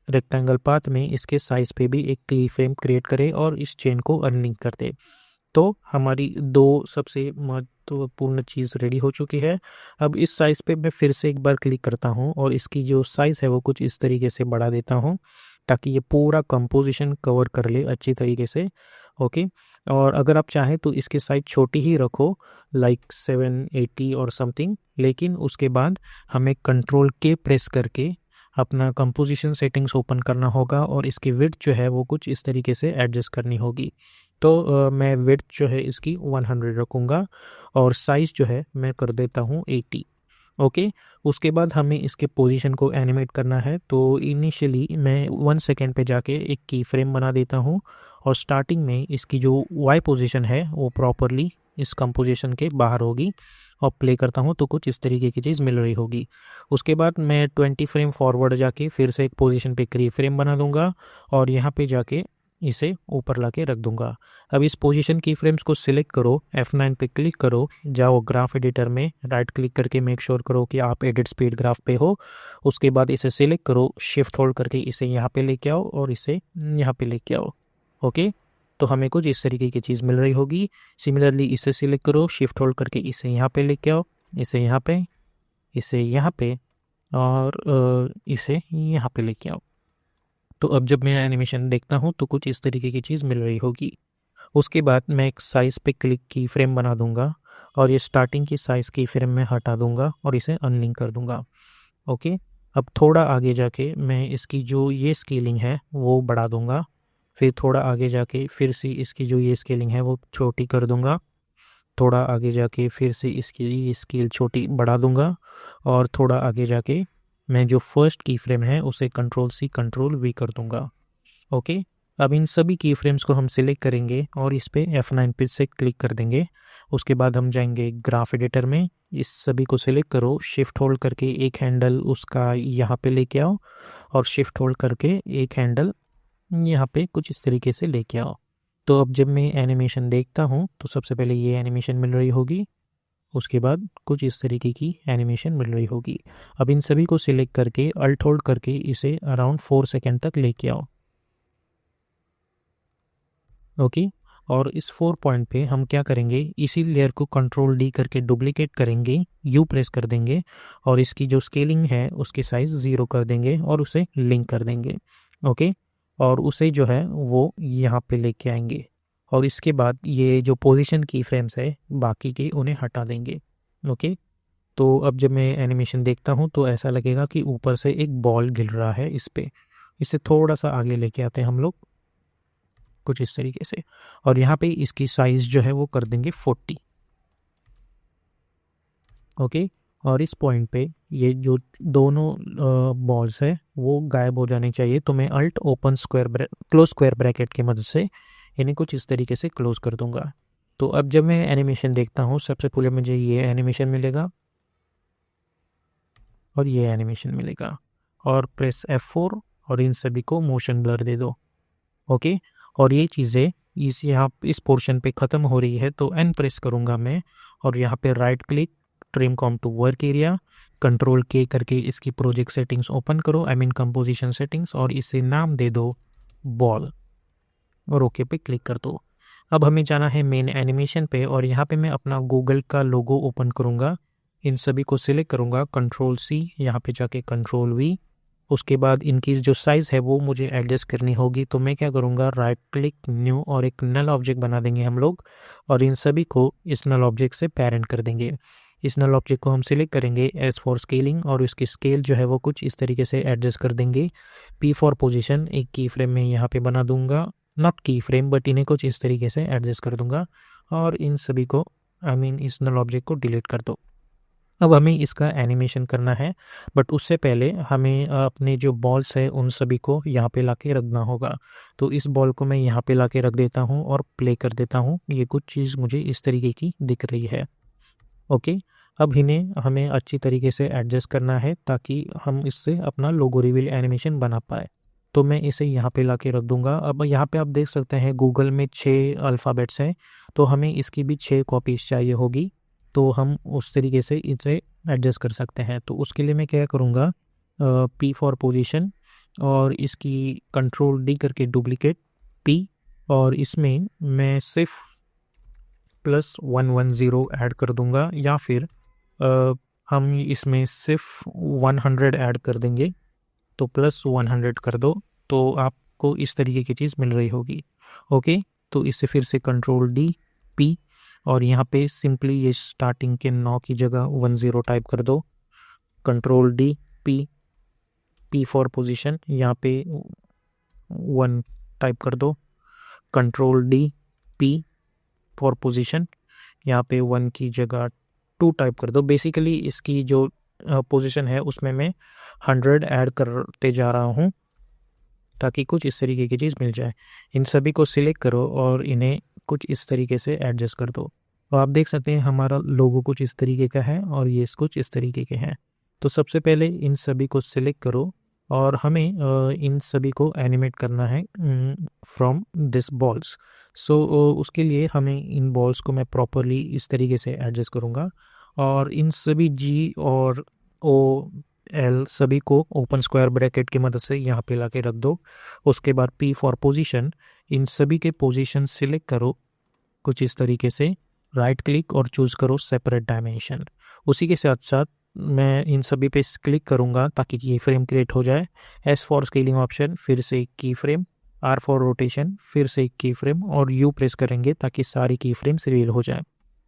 रेक्टेंगल पाथ में इसके साइज़ पे भी एक की फ्रेम क्रिएट करें और इस चेन को अनलिंक कर दे। तो हमारी दो सबसे महत्वपूर्ण चीज़ रेडी हो चुकी है। अब इस साइज़ पे मैं फिर से एक बार क्लिक करता हूँ और इसकी जो साइज़ है वो कुछ इस तरीके से बढ़ा देता हूँ ताकि ये पूरा कंपोजिशन कवर कर ले अच्छी तरीके से। ओके, और अगर आप चाहें तो इसकी साइज छोटी ही रखो, लाइक 780 और समथिंग, लेकिन उसके बाद हमें कंट्रोल के प्रेस करके अपना कंपोजिशन सेटिंग्स ओपन करना होगा और इसकी विड्थ जो है वो कुछ इस तरीके से एडजस्ट करनी होगी। तो मैं विड्थ जो है इसकी 100 रखूँगा और साइज़ जो है मैं कर देता हूँ 80। ओके, उसके बाद हमें इसके पोजीशन को एनिमेट करना है। तो इनिशियली मैं 1 सेकेंड पे जाके एक की फ्रेम बना देता हूँ और स्टार्टिंग में इसकी जो वाई पोजीशन है वो प्रॉपरली इस कंपोजिशन के बाहर होगी और प्ले करता हूँ तो कुछ इस तरीके की चीज़ मिल रही होगी। उसके बाद मैं 20 फ्रेम फॉरवर्ड जाके फिर से एक पोजीशन पे की फ्रेम बना दूंगा और यहाँ पे जाके इसे ऊपर लाके रख दूंगा। अब इस पोजीशन की फ्रेम्स को सिलेक्ट करो, F9 पे क्लिक करो, जाओ ग्राफ एडिटर में राइट क्लिक करके मेक श्योर करो कि आप एडिट स्पीड ग्राफ पे हो। उसके बाद इसे सिलेक्ट करो, शिफ्ट होल्ड करके इसे यहाँ पे लेके आओ और इसे यहाँ पे लेके आओ। ओके, तो हमें कुछ इस तरीके की चीज़ मिल रही होगी। सिमिलरली इसे सिलेक्ट करो, शिफ्ट होल्ड करके इसे यहाँ पे लेके आओ, इसे यहाँ पे, इसे यहाँ पे और इसे यहाँ पे लेके आओ। तो अब जब मैं एनिमेशन देखता हूँ तो कुछ इस तरीके की चीज़ मिल रही होगी। उसके बाद मैं एक साइज़ पे क्लिक की फ्रेम बना दूंगा और ये स्टार्टिंग की साइज़ की फ्रेम में हटा दूंगा और इसे अनलिंक कर दूंगा। ओके, अब थोड़ा आगे जाके मैं इसकी जो ये स्केलिंग है वो बढ़ा दूंगा, फिर थोड़ा आगे जाके फिर से इसकी जो ये स्केलिंग है वो छोटी कर दूंगा, थोड़ा आगे जाके फिर से इसकी ये स्केल छोटी बढ़ा दूंगा और थोड़ा आगे जाके मैं जो फर्स्ट की फ्रेम है उसे कंट्रोल C कंट्रोल V कर दूंगा। ओके, अब इन सभी की फ्रेम्स को हम सिलेक्ट करेंगे और इस पे F9 पे से क्लिक कर देंगे। उसके बाद हम जाएंगे ग्राफ एडिटर में, इस सभी को सिलेक्ट करो, शिफ्ट होल्ड करके एक हैंडल उसका यहाँ पे लेके आओ और शिफ्ट होल्ड करके एक हैंडल यहाँ पे कुछ इस तरीके से लेके आओ। तो अब जब मैं एनिमेशन देखता हूँ तो सबसे पहले ये एनिमेशन मिल रही होगी, उसके बाद कुछ इस तरीके की एनिमेशन मिल रही होगी। अब इन सभी को सिलेक्ट करके अल्ट होल्ड करके इसे अराउंड 4 सेकेंड तक लेके आओ। ओके, और इस 4 पॉइंट पे हम क्या करेंगे, इसी लेयर को कंट्रोल डी करके डुप्लीकेट करेंगे, यू प्रेस कर देंगे और इसकी जो स्केलिंग है उसकी साइज़ 0 कर देंगे और उसे लिंक कर देंगे। ओके, और उसे जो है वो यहाँ पे लेके आएंगे और इसके बाद ये जो पोजीशन की फ्रेम्स है बाकी के उन्हें हटा देंगे। ओके, तो अब जब मैं एनिमेशन देखता हूँ तो ऐसा लगेगा कि ऊपर से एक बॉल गिर रहा है इस पे। इसे थोड़ा सा आगे लेके आते हैं हम लोग कुछ इस तरीके से, और यहाँ पे इसकी साइज़ जो है वो कर देंगे 40। ओके, और इस पॉइंट पे ये जो दोनों बॉल्स है वो गायब हो जाने चाहिए। तो मैं alt open close square bracket की मदद से इन्हें कुछ इस तरीके से क्लोज कर दूंगा। तो अब जब मैं एनिमेशन देखता हूँ सबसे पहले मुझे ये एनिमेशन मिलेगा और ये एनिमेशन मिलेगा, और प्रेस F4 और इन सभी को मोशन ब्लर दे दो। ओके, और ये चीज़ें इस पोर्शन पे ख़त्म हो रही है तो N प्रेस करूँगा मैं और यहाँ पे right click, trim comp to work area, control K करके इसकी प्रोजेक्ट सेटिंग्स ओपन करो, आई मीन कंपोजिशन सेटिंग्स, और इसे नाम दे दो बॉल और ओके पे क्लिक कर दो। अब हमें जाना है मेन एनिमेशन पे और यहाँ पे मैं अपना गूगल का लोगो ओपन करूँगा, इन सभी को सिलेक्ट करूँगा, कंट्रोल C, यहाँ पे जाके कंट्रोल V, उसके बाद इनकी जो साइज़ है वो मुझे एडजस्ट करनी होगी। तो मैं क्या करूँगा, राइट क्लिक, न्यू, और एक नल ऑब्जेक्ट बना देंगे हम लोग और इन सभी को इस नल ऑब्जेक्ट से पेरेंट कर देंगे। इस नल ऑब्जेक्ट को हम सिलेक्ट करेंगे एस फॉर स्केलिंग और इसकी स्केल जो है वो कुछ इस तरीके से एडजस्ट कर देंगे। P फॉर पोजीशन, एक की फ्रेम में यहाँ पे बना दूंगा, नॉट की फ्रेम बट इन्हें कुछ इस तरीके से एडजस्ट कर दूंगा और इन सभी को इस नल ऑब्जेक्ट को डिलीट कर दो। अब हमें इसका एनिमेशन करना है बट उससे पहले हमें अपने जो बॉल्स है उन सभी को यहाँ पे लाके रखना होगा। तो इस बॉल को मैं यहाँ पे लाके रख देता हूँ और प्ले कर देता हूँ। ये कुछ चीज़ मुझे इस तरीके की दिख रही है। ओके, अब इन्हें हमें अच्छी तरीके से एडजस्ट करना है ताकि हम इससे अपना लोगो रिवील एनिमेशन बना पाए। तो मैं इसे यहाँ पे लाके रख दूंगा। अब यहाँ पे आप देख सकते हैं गूगल में 6 अल्फ़ाबेट्स हैं, तो हमें इसकी भी 6 कॉपीज़ चाहिए होगी। तो हम उस तरीके से इसे एडजस्ट कर सकते हैं। तो उसके लिए मैं क्या करूँगा, P फॉर पोजीशन और इसकी कंट्रोल D करके डुप्लीकेट P, और इसमें मैं सिर्फ +110 ऐड कर दूंगा या फिर हम इसमें सिर्फ 100 ऐड कर देंगे। तो +100 कर दो तो आपको इस तरीके की चीज़ मिल रही होगी। ओके, तो इसे फिर से कंट्रोल D P और यहाँ पे सिंपली ये स्टार्टिंग के 9 की जगह 10 टाइप कर दो, control D P for position, यहाँ पे 1 टाइप कर दो, control D P for position, यहाँ पे 1 की जगह 2 टाइप कर दो। बेसिकली इसकी जो पोजीशन है उसमें मैं 100 ऐड करते जा रहा हूँ ताकि कुछ इस तरीके की चीज़ मिल जाए। इन सभी को सिलेक्ट करो और इन्हें कुछ इस तरीके से एडजस्ट कर दो। तो आप देख सकते हैं हमारा लोगो कुछ इस तरीके का है और ये कुछ इस तरीके के हैं। तो सबसे पहले इन सभी को सिलेक्ट करो और हमें इन सभी को एनिमेट करना है फ्रॉम दिस बॉल्स। सो उसके लिए हमें इन बॉल्स को मैं प्रॉपरली इस तरीके से एडजस्ट करूँगा और इन सभी G और O L सभी को ओपन स्क्वायर ब्रैकेट की मदद से यहाँ पे लाके रख दो। उसके बाद P फॉर पोजीशन, इन सभी के पोजीशन सिलेक्ट करो कुछ इस तरीके से, राइट क्लिक और चूज़ करो सेपरेट डायमेंशन। उसी के साथ साथ मैं इन सभी पे क्लिक करूँगा ताकि की फ्रेम क्रिएट हो जाए। S फॉर स्केलिंग ऑप्शन, फिर से की फ्रेम, R फॉर रोटेशन, फिर से की फ्रेम और U प्रेस करेंगे ताकि सारी की फ्रेम्स रिवील हो जाए।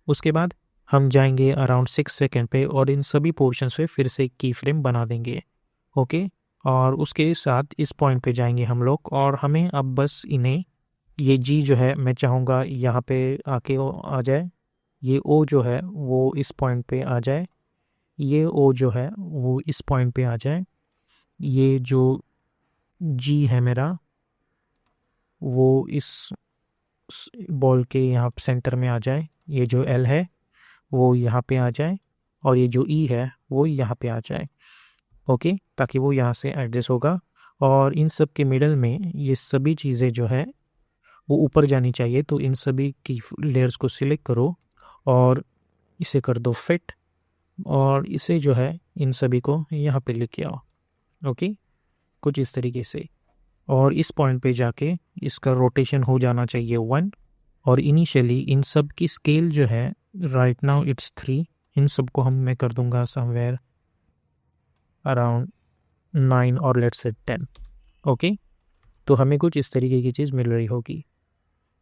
उसके बाद हम जाएंगे अराउंड 6 सेकेंड पे और इन सभी पोर्शंस पे फिर से की फ्रेम बना देंगे। ओके, और उसके साथ इस पॉइंट पे जाएंगे हम लोग और हमें अब बस इन्हें, ये G जो है मैं चाहूँगा यहाँ पे आके आ जाए, ये O जो है वो इस पॉइंट पे आ जाए, ये O जो है वो इस पॉइंट पे आ जाए, ये जो G है मेरा वो इस बॉल के यहाँ सेंटर में आ जाए, ये जो L है वो यहाँ पे आ जाए और ये जो E है वो यहाँ पे आ जाए। ओके, ताकि वो यहाँ से एडजस्ट होगा और इन सब के मिडल में ये सभी चीज़ें जो है वो ऊपर जानी चाहिए। तो इन सभी की लेयर्स को सिलेक्ट करो और इसे कर दो फिट और इसे जो है इन सभी को यहाँ पे लेके आओ। ओके, कुछ इस तरीके से, और इस पॉइंट पे जाके इसका रोटेशन हो जाना चाहिए 1 और इनिशियली इन सब की स्केल जो है राइट नाउ इट्स 3, इन सब को मैं कर दूंगा समवेयर अराउंड 9 और लेट्स से 10। ओके, तो हमें कुछ इस तरीके की चीज़ मिल रही होगी।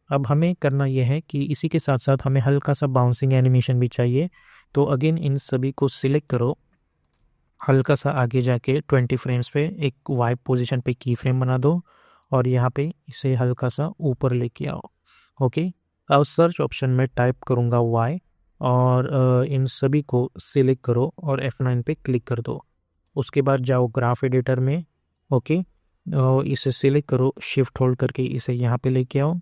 अब हमें करना यह है कि इसी के साथ साथ हमें हल्का सा बाउंसिंग एनिमेशन भी चाहिए। तो अगेन इन सभी को सिलेक्ट करो, हल्का सा आगे जाके 20 फ्रेम्स पे एक वाइप पोजीशन पे की फ्रेम बना दो और यहाँ पे इसे हल्का सा ऊपर लेके आओ। ओके, अब सर्च ऑप्शन में टाइप करूँगा y और इन सभी को सिलेक्ट करो और F9 पे क्लिक कर दो। उसके बाद जाओ ग्राफ एडिटर में। ओके, इसे सिलेक्ट करो, शिफ्ट होल्ड करके इसे यहाँ पे लेके आओ,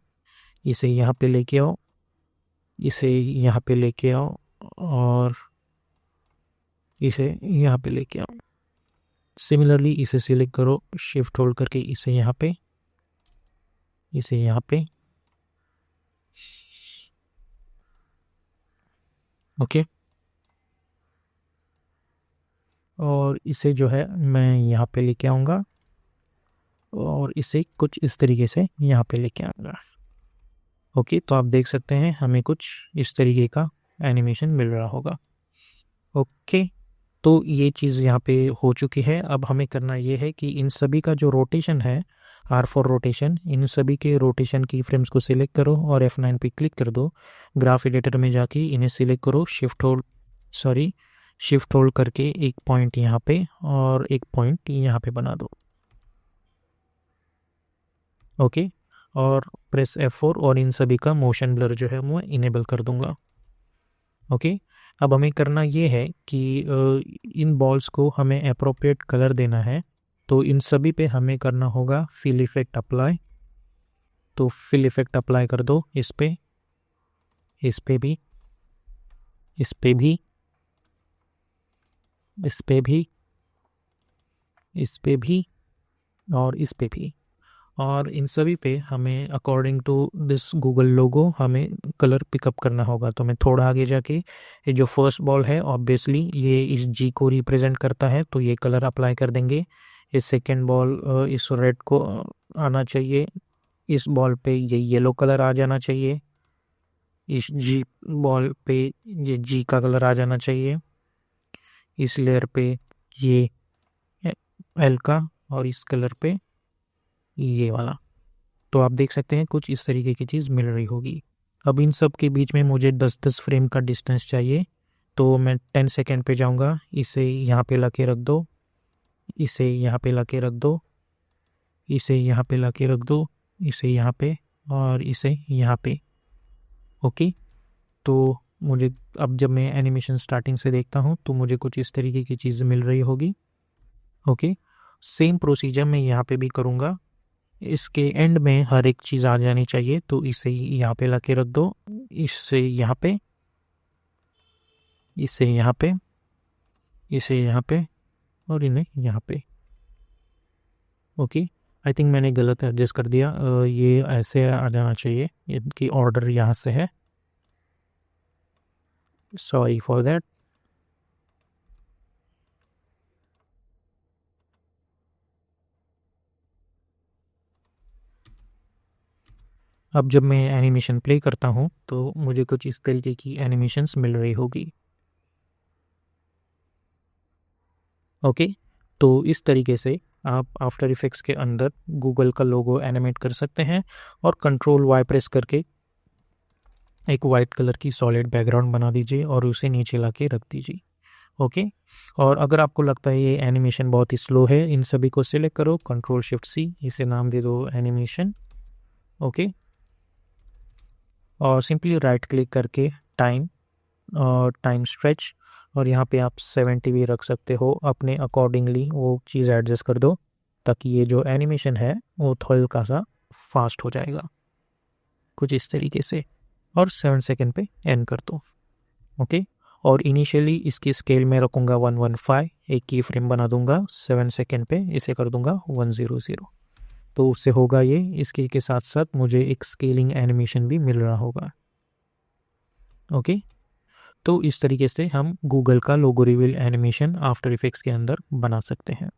इसे यहाँ पे लेके आओ, इसे यहाँ पे लेके आओ और इसे यहाँ पे लेके आओ। सिमिलरली इसे सिलेक्ट करो, शिफ्ट होल्ड करके इसे यहाँ पे, इसे यहाँ पे। ओके, और इसे जो है मैं यहाँ पे लेके आऊँगा और इसे कुछ इस तरीके से यहाँ पे लेके आऊँगा। ओके, तो आप देख सकते हैं हमें कुछ इस तरीके का एनिमेशन मिल रहा होगा। ओके, तो ये चीज़ यहाँ पे हो चुकी है। अब हमें करना ये है कि इन सभी का जो रोटेशन है R4 रोटेशन, इन सभी के रोटेशन की फ्रेम्स को सिलेक्ट करो और F9 पे क्लिक कर दो। ग्राफ एडिटर में जाके इन्हें सिलेक्ट करो, शिफ्ट होल्ड करके एक पॉइंट यहाँ पे और एक पॉइंट यहाँ पे बना दो। ओके, और प्रेस F4 और इन सभी का मोशन ब्लर जो है मैं इनेबल कर दूंगा। ओके, अब हमें करना ये है कि इन बॉल्स को हमें अप्रोप्रिएट कलर देना है। तो इन सभी पे हमें करना होगा फिल इफेक्ट अप्लाई। तो फिल इफेक्ट अप्लाई कर दो इस पे भी, इस पे भी, इस पे भी, इस पे भी और इस पे भी। और इन सभी पे हमें अकॉर्डिंग टू दिस गूगल लोगो हमें कलर पिकअप करना होगा। तो मैं थोड़ा आगे जाके, ये जो फर्स्ट बॉल है ऑब्वियसली ये इस जी को रिप्रेजेंट करता है तो ये कलर अप्लाई कर देंगे। इस सेकेंड बॉल इस रेड को आना चाहिए, इस बॉल पे ये येलो कलर आ जाना चाहिए, इस जी बॉल पे ये जी का कलर आ जाना चाहिए, इस लेयर पे ये एल का और इस कलर पे ये वाला। तो आप देख सकते हैं कुछ इस तरीके की चीज़ मिल रही होगी। अब इन सब के बीच में मुझे 10-10 फ्रेम का डिस्टेंस चाहिए। तो मैं 10 सेकेंड पे जाऊंगा, इसे यहाँ पे ला के रख दो, इसे यहाँ पे ला के रख दो, इसे यहाँ पे ला के रख दो, इसे यहाँ पे और इसे यहाँ पे। ओके, तो मुझे अब जब मैं एनिमेशन स्टार्टिंग से देखता हूँ तो मुझे कुछ इस तरीके की चीज़ मिल रही होगी। ओके, सेम प्रोसीजर मैं यहाँ पे भी करूँगा। इसके एंड में हर एक चीज़ आ जानी चाहिए। तो इसे यहाँ पे ला के रख दो, इससे यहाँ पे, इसे यहाँ पे, इसे यहाँ पे और इन्हें यहाँ पे। ओके, आई थिंक मैंने गलत एडजस्ट कर दिया, ये ऐसे आ जाना चाहिए, इनकी ऑर्डर यहाँ से है, सॉरी फॉर दैट। अब जब मैं एनिमेशन प्ले करता हूँ तो मुझे कुछ इस तरीके की एनिमेशंस मिल रही होगी। ओके, तो इस तरीके से आप आफ्टर इफेक्ट्स के अंदर गूगल का लोगो एनिमेट कर सकते हैं और कंट्रोल वाई प्रेस करके एक वाइट कलर की सॉलिड बैकग्राउंड बना दीजिए और उसे नीचे ला के रख दीजिए। ओके, और अगर आपको लगता है ये एनिमेशन बहुत ही स्लो है, इन सभी को सिलेक्ट करो, कंट्रोल शिफ्ट सी, इसे नाम दे दो एनिमेशन। ओके, और सिंपली राइट क्लिक करके टाइम और टाइम स्ट्रेच, और यहाँ पे आप 70 भी रख सकते हो अपने अकॉर्डिंगली, वो चीज़ एडजस्ट कर दो ताकि ये जो एनिमेशन है वो हल्का सा फास्ट हो जाएगा कुछ इस तरीके से, और 7 सेकेंड पे एंड कर दो। ओके, और इनिशियली इसकी स्केल में रखूँगा 115, एक की फ्रेम बना दूंगा 7 सेकेंड पे, इसे कर दूंगा 100। तो उससे होगा ये, इसके के साथ साथ मुझे एक स्केलिंग एनिमेशन भी मिल रहा होगा। ओके, तो इस तरीके से हम गूगल का लोगो रिवील एनिमेशन आफ्टर इफेक्ट्स के अंदर बना सकते हैं।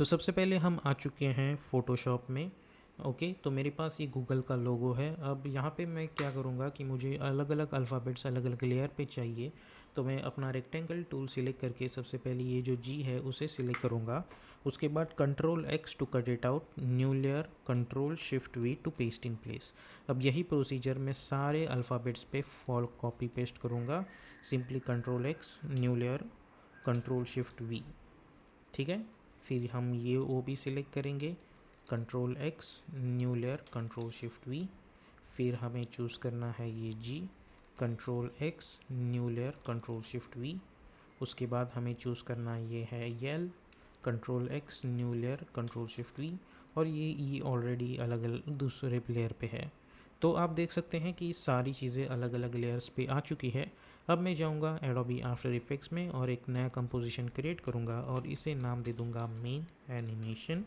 तो सबसे पहले हम आ चुके हैं फ़ोटोशॉप में। ओके, तो मेरे पास ये गूगल का लोगो है। अब यहाँ पे मैं क्या करूँगा कि मुझे अलग अलग अल्फ़ाबेट्स अलग अलग लेयर पे चाहिए, तो मैं अपना रेक्टेंगल टूल सिलेक्ट करके सबसे पहले ये जो जी है उसे सिलेक्ट करूँगा। उसके बाद control X two cut it out, new layer, control shift V two paste in place. अब यही प्रोसीजर मैं सारे अल्फ़ाबेट्स पे फॉल कॉपी पेस्ट करूँगा। Simply control X, new layer, control shift V. ठीक है, फिर हम ये ओ भी सिलेक्ट करेंगे, control X, new layer, control shift V. फिर हमें चूज़ करना है ये G, control X, new layer, control shift V. उसके बाद हमें चूज़ करना ये है L, control X, new layer, control shift V. और ये ई ऑलरेडी अलग अलग दूसरे लेयर पे है। तो आप देख सकते हैं कि सारी चीज़ें अलग अलग लेयर्स पे आ चुकी है। अब मैं जाऊंगा एडोबी आफ्टर इफेक्ट्स में और एक नया कंपोजिशन क्रिएट करूंगा और इसे नाम दे दूंगा मेन एनिमेशन।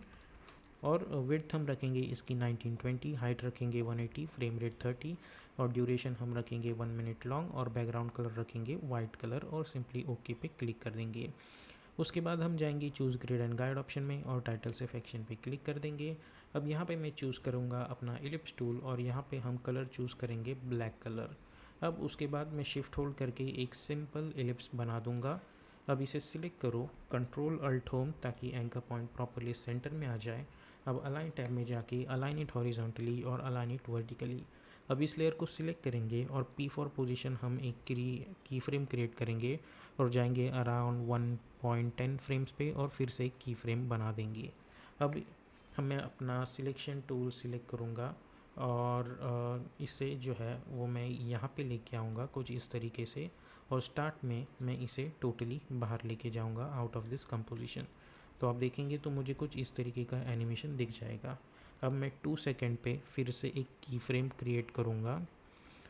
और विड्थ हम रखेंगे इसकी 1920, हाइट रखेंगे 180, फ्रेम रेट 30 और ड्यूरेशन हम रखेंगे 1 मिनट लॉन्ग और बैकग्राउंड कलर रखेंगे वाइट कलर और सिंपली ओके पे क्लिक कर देंगे। उसके बाद हम जाएंगे choose grid and guide option में और टाइटल से सेक्शन पे क्लिक कर देंगे। अब यहाँ पे मैं चूज़ करूँगा अपना इलिप्स टूल और यहाँ पे हम कलर चूज़ करेंगे ब्लैक कलर। अब उसके बाद मैं शिफ्ट होल्ड करके एक सिंपल इलिप्स बना दूँगा। अब इसे सिलेक्ट करो, कंट्रोल अल्ट होम, ताकि एंकर पॉइंट प्रॉपरली सेंटर में आ जाए। अब अलाइन टैब में जाके अलाइन इट हॉरिजॉन्टली और अलाइन इट वर्टिकली। अब इस लेयर को सिलेक्ट करेंगे और P4 पोजीशन हम एक की फ्रेम क्रिएट करेंगे और जाएंगे अराउंड 1.10 फ्रेम्स पे और फिर से एक की फ्रेम बना देंगे। अब मैं अपना सिलेक्शन टूल सिलेक्ट करूँगा और इसे जो है वो मैं यहाँ पे लेके आऊँगा कुछ इस तरीके से, और स्टार्ट में मैं इसे टोटली बाहर लेके जाऊँगा आउट ऑफ दिस कंपोजिशन। तो आप देखेंगे तो मुझे कुछ इस तरीके का एनिमेशन दिख जाएगा। अब मैं 2 सेकेंड पे फिर से एक की फ्रेम क्रिएट करूँगा।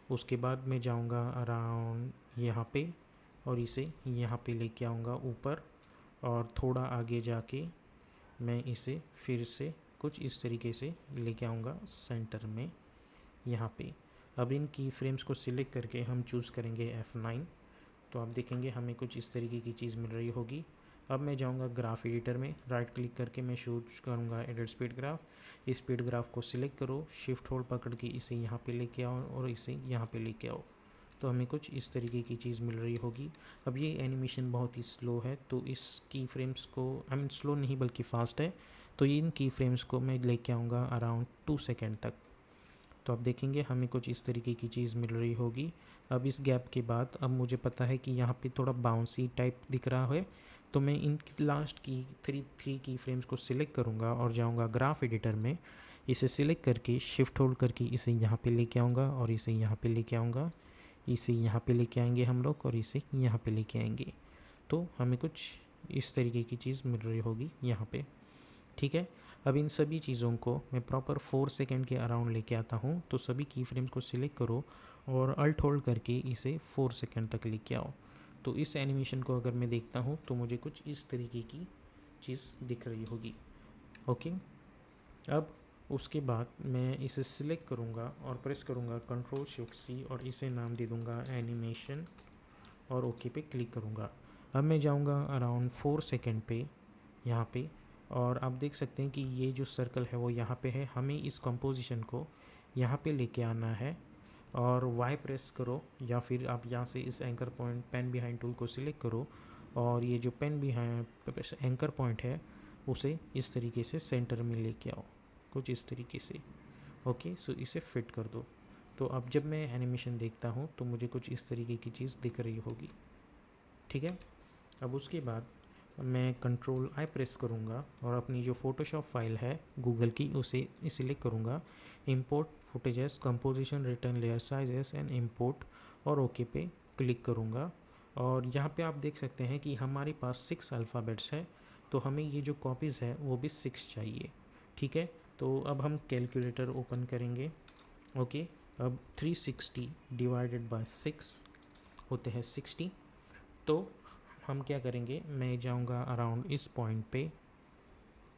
उसके बाद मैं जाऊँगा अराउंड यहाँ पे और इसे यहाँ पे लेके आऊँगा ऊपर, और थोड़ा आगे जाके मैं इसे फिर से कुछ इस तरीके से लेके आऊँगा सेंटर में यहाँ पे। अब इन की फ्रेम्स को सिलेक्ट करके हम चूज़ करेंगे F9। तो आप देखेंगे हमें कुछ इस तरीके की चीज़ मिल रही होगी। अब मैं जाऊंगा ग्राफ एडिटर में, राइट क्लिक करके मैं चूज करूंगा एडिट स्पीड ग्राफ। इस स्पीड ग्राफ को सिलेक्ट करो, शिफ्ट होल्ड पकड़ के इसे यहाँ पे लेके आओ और इसे यहाँ पे लेके आओ। तो हमें कुछ इस तरीके की चीज़ मिल रही होगी। अब ये एनिमेशन बहुत ही स्लो है, तो इस की फ्रेम्स को, आई मीन स्लो नहीं बल्कि फास्ट है, तो इन की फ्रेम्स को मैं लेके आऊँगा अराउंड 2 सेकेंड तक। तो आप देखेंगे हमें कुछ इस तरीके की चीज़ मिल रही होगी। अब इस गैप के बाद अब मुझे पता है कि यहाँ पे थोड़ा बाउंसी टाइप दिख रहा है, तो मैं इन लास्ट की थ्री की फ्रेम्स को सिलेक्ट करूँगा और जाऊँगा ग्राफ एडिटर में। इसे सिलेक्ट करके शिफ्ट होल्ड करके इसे यहाँ पे लेके आऊँगा और इसे यहाँ पे लेके आऊँगा, इसे यहाँ पे लेके आएंगे हम लोग और इसे यहाँ पे लेके आएंगे। तो हमें कुछ इस तरीके की चीज़ मिल रही होगी यहाँ पे। ठीक है, अब इन सभी चीज़ों को मैं प्रॉपर 4 सेकेंड के अराउंड लेके आता हूँ। तो सभी की फ्रेम को सिलेक्ट करो और अल्ट होल्ड करके इसे 4 सेकेंड तक लेके आओ। तो इस एनिमेशन को अगर मैं देखता हूँ तो मुझे कुछ इस तरीके की चीज़ दिख रही होगी। ओके, अब उसके बाद मैं इसे सिलेक्ट करूँगा और प्रेस करूँगा कंट्रोल शिफ्ट सी और इसे नाम दे दूँगा एनिमेशन और ओके पे क्लिक करूँगा। अब मैं जाऊँगा अराउंड 4 सेकेंड पे यहाँ पे, और आप देख सकते हैं कि ये जो सर्कल है वो यहाँ पे है। हमें इस कंपोजिशन को यहाँ पे लेके आना है और वाई प्रेस करो, या फिर आप यहाँ से इस anchor point pen behind tool को सिलेक्ट करो और ये जो पेन बिहाइंड एंकर पॉइंट है उसे इस तरीके से सेंटर में लेके आओ, कुछ इस तरीके से। ओके, सो इसे फिट कर दो। तो अब जब मैं एनिमेशन देखता हूँ तो मुझे कुछ इस तरीके की चीज़ दिख रही होगी। ठीक है, अब उसके बाद मैं कंट्रोल आई प्रेस करूँगा और अपनी जो फ़ोटोशॉप फाइल है गूगल की उसे सिलेक्ट करूँगा, import footages, composition, return layer sizes and import, और ओके पे क्लिक करूँगा। और यहाँ पे आप देख सकते हैं कि हमारे पास 6 अल्फ़ाबेट्स है, तो हमें ये जो कॉपीज़ है वो भी 6 चाहिए। ठीक है, तो अब हम कैलकुलेटर ओपन करेंगे। ओके, अब 360 डिवाइडेड बाय 6 होते हैं 60। तो हम क्या करेंगे, मैं जाऊंगा अराउंड इस पॉइंट पे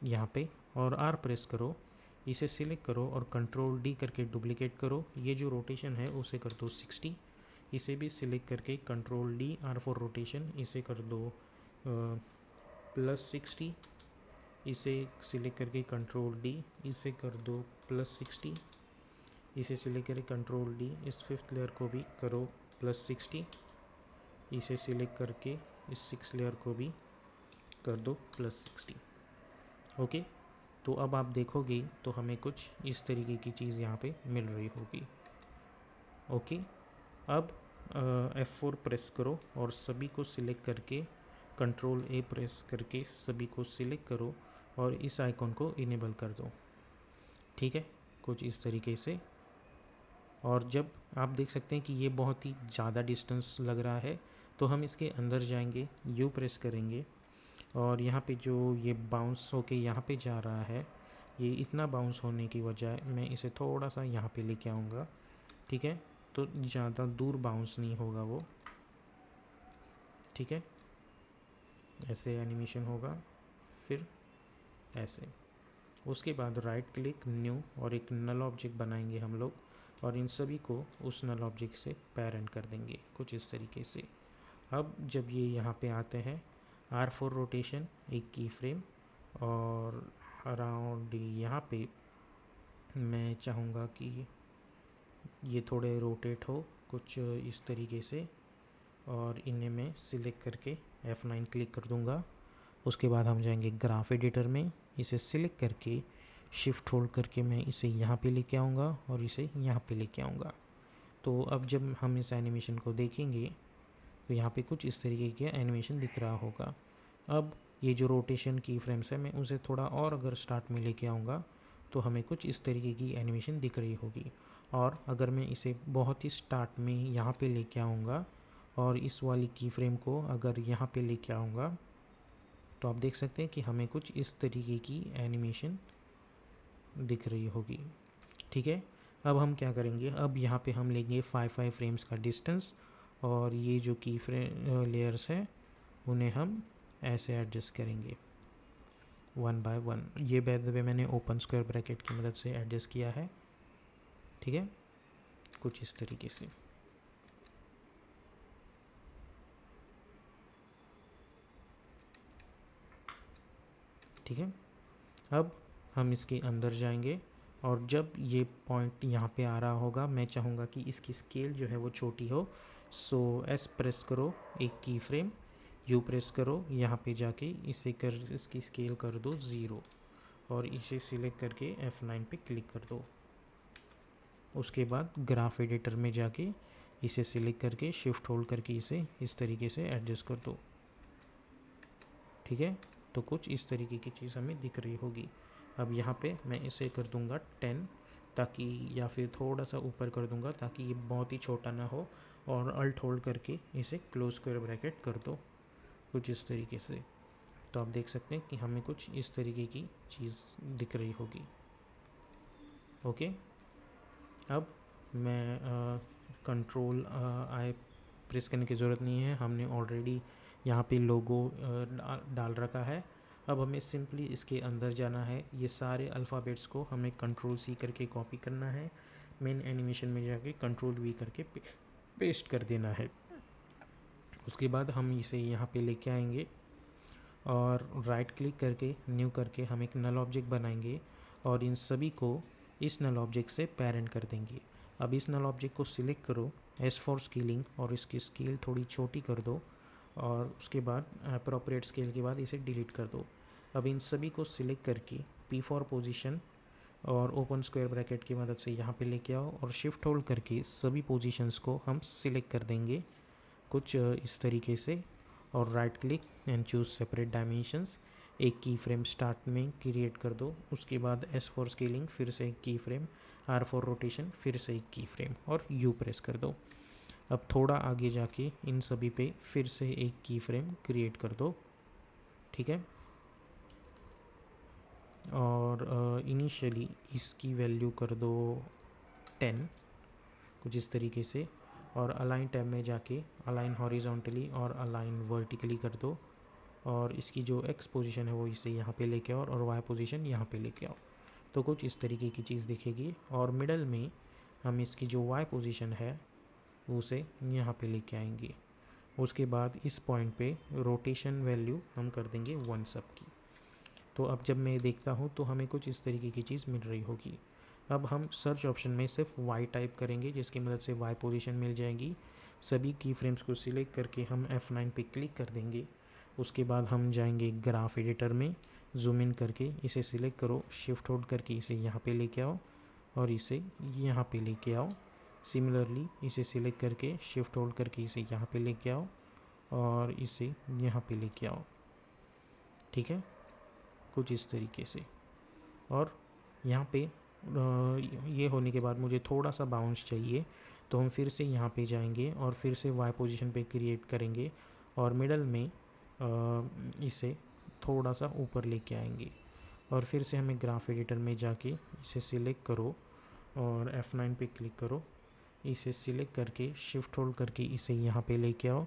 यहाँ पे और आर प्रेस करो, इसे सिलेक्ट करो और कंट्रोल डी करके डुप्लीकेट करो। ये जो रोटेशन है उसे कर दो 60, इसे भी सिलेक्ट करके control D R for rotation, इसे कर दो +60, इसे सिलेक्ट करके कंट्रोल डी, इसे कर दो +60, इसे सिलेक्ट करके कंट्रोल डी, इस 5th लेयर को भी करो +60, इसे सिलेक्ट करके इस 6th लेयर को भी कर दो +60। ओके, तो अब आप देखोगे तो हमें कुछ इस तरीके की चीज़ यहाँ पे मिल रही होगी। ओके, अब F4 प्रेस करो और सभी को सिलेक्ट करके कंट्रोल A प्रेस करके सभी को सिलेक्ट करो और इस आइकॉन को इनेबल कर दो। ठीक है, कुछ इस तरीके से। और जब आप देख सकते हैं कि ये बहुत ही ज़्यादा डिस्टेंस लग रहा है, तो हम इसके अंदर जाएंगे, U प्रेस करेंगे और यहाँ पे जो ये बाउंस होके यहाँ पे जा रहा है, ये इतना बाउंस होने की बजाय मैं इसे थोड़ा सा यहाँ पे लेके आऊँगा। ठीक है, तो ज़्यादा दूर बाउंस नहीं होगा वो। ठीक है, ऐसे एनिमेशन होगा, फिर ऐसे। उसके बाद राइट क्लिक न्यू और एक नल ऑब्जेक्ट बनाएंगे हम लोग और इन सभी को उस नल ऑब्जेक्ट से पेरेंट कर देंगे कुछ इस तरीके से। अब जब ये यहाँ पे आते हैं, R4 रोटेशन एक की फ्रेम और अराउंड यहाँ पे मैं चाहूँगा कि ये थोड़े रोटेट हो कुछ इस तरीके से और इन्हें मैं सिलेक्ट करके F9 क्लिक कर दूँगा। उसके बाद हम जाएंगे ग्राफ एडिटर में, इसे सिलेक्ट करके शिफ्ट होल्ड करके मैं इसे यहाँ पे लेके आऊँगा और इसे यहाँ पे लेके आऊँगा। तो अब जब हम इस एनिमेशन को देखेंगे तो यहाँ पे कुछ इस तरीके का एनिमेशन दिख रहा होगा। अब ये जो रोटेशन की फ्रेम्स है मैं उसे थोड़ा और अगर स्टार्ट में लेके आऊँगा तो हमें कुछ इस तरीके की एनिमेशन दिख रही होगी। और अगर मैं इसे बहुत ही स्टार्ट में यहाँ पे लेके आऊँगा और इस वाली की फ्रेम को अगर यहाँ पे लेके आऊँगा तो आप देख सकते हैं कि हमें कुछ इस तरीके की एनिमेशन दिख रही होगी। ठीक है, अब हम क्या करेंगे, अब यहाँ पे हम लेंगे 5 फ्रेम्स का डिस्टेंस और ये जो की फ्रेम लेयर्स है उन्हें हम ऐसे एडजस्ट करेंगे 1 बाय 1। ये बाय द वे मैंने ओपन स्क्वायर ब्रैकेट की मदद से एडजस्ट किया है। ठीक है, कुछ इस तरीके से। ठीक है, अब हम इसके अंदर जाएंगे और जब ये पॉइंट यहाँ पे आ रहा होगा मैं चाहूँगा कि इसकी स्केल जो है वो छोटी हो। सो S प्रेस करो एक की फ्रेम, U प्रेस करो, यहाँ पे जाके इसकी स्केल कर दो 0 और इसे सिलेक्ट करके F9 पे क्लिक कर दो। उसके बाद ग्राफ एडिटर में जाके इसे सिलेक्ट करके शिफ्ट होल्ड करके इसे इस तरीके से एडजस्ट कर दो। ठीक है, तो कुछ इस तरीके की चीज़ हमें दिख रही होगी। अब यहाँ पे मैं इसे कर दूँगा 10 ताकि, या फिर थोड़ा सा ऊपर कर दूँगा ताकि ये बहुत ही छोटा ना हो और अल्ट होल्ड करके इसे क्लोज स्क्वायर ब्रैकेट कर दो कुछ इस तरीके से। तो आप देख सकते हैं कि हमें कुछ इस तरीके की चीज़ दिख रही होगी। ओके, अब मैं कंट्रोल आई प्रेस करने की ज़रूरत नहीं है, हमने ऑलरेडी यहाँ पे लोगो डाल रखा है। अब हमें सिंपली इसके अंदर जाना है, ये सारे अल्फ़ाबेट्स को हमें कंट्रोल C करके कॉपी करना है, मेन एनिमेशन में जाके कंट्रोल V करके पेस्ट कर देना है। उसके बाद हम इसे यहाँ पे लेके आएंगे और राइट क्लिक करके न्यू करके हम एक नल ऑब्जेक्ट बनाएंगे और इन सभी को इस नल ऑब्जेक्ट से पेरेंट कर देंगे। अब इस नल ऑब्जेक्ट को सिलेक्ट करो, S फॉर स्केलिंग और इसकी स्केल थोड़ी छोटी कर दो और उसके बाद अप्रोप्रिएट स्केल के बाद इसे डिलीट कर दो। अब इन सभी को सिलेक्ट करके P फॉर पोजीशन और ओपन स्क्वायर ब्रैकेट की मदद से यहाँ पे लेके आओ और शिफ्ट होल्ड करके सभी पोजीशंस को हम सिलेक्ट कर देंगे कुछ इस तरीके से और right click and choose separate dimensions. एक की फ्रेम स्टार्ट में क्रिएट कर दो, उसके बाद S फॉर स्केलिंग, फिर से एक की फ्रेम, R फॉर रोटेशन, फिर से एक की फ्रेम और U प्रेस कर दो। अब थोड़ा आगे जाके इन सभी पे फिर से एक की फ्रेम क्रिएट कर दो। ठीक है, और इनिशियली इसकी वैल्यू कर दो 10 कुछ इस तरीके से और अलाइन टैब में जाके अलाइन हॉरिजॉन्टली और अलाइन वर्टिकली कर दो और इसकी जो X पोजीशन है वो इसे यहाँ पे लेके आओ और Y पोजीशन यहाँ पे लेके आओ। तो कुछ इस तरीके की चीज़ दिखेगी और मिडल में हम इसकी जो Y पोजीशन है उसे यहाँ पे लेके आएंगे। उसके बाद इस पॉइंट पे रोटेशन वैल्यू हम कर देंगे 1 सब की। तो अब जब मैं देखता हूँ तो हमें कुछ इस तरीके की चीज़ मिल रही होगी। अब हम सर्च ऑप्शन में सिर्फ y टाइप करेंगे, जिसकी मदद से y पोजीशन मिल जाएगी। सभी की फ्रेम्स को सिलेक्ट करके हम F9 पे क्लिक कर देंगे। उसके बाद हम जाएंगे ग्राफ एडिटर में, जूम इन करके इसे सिलेक्ट करो, शिफ्ट होल्ड करके इसे यहाँ पे लेके आओ और इसे यहाँ पे लेके आओ। सिमिलरली इसे सिलेक्ट करके शिफ्ट होल्ड करके इसे यहाँ पे लेके आओ और इसे यहाँ पे लेके आओ। ठीक है, कुछ इस तरीके से। और यहाँ पे ये होने के बाद मुझे थोड़ा सा बाउंस चाहिए, तो हम फिर से यहाँ पे जाएंगे और फिर से वाई पोजीशन पे क्रिएट करेंगे और मिडल में इसे थोड़ा सा ऊपर लेके आएंगे। और फिर से हमें ग्राफ एडिटर में जाके इसे सिलेक्ट करो और F9 पे क्लिक करो। इसे सिलेक्ट करके शिफ्ट होल्ड करके इसे यहाँ पे लेके आओ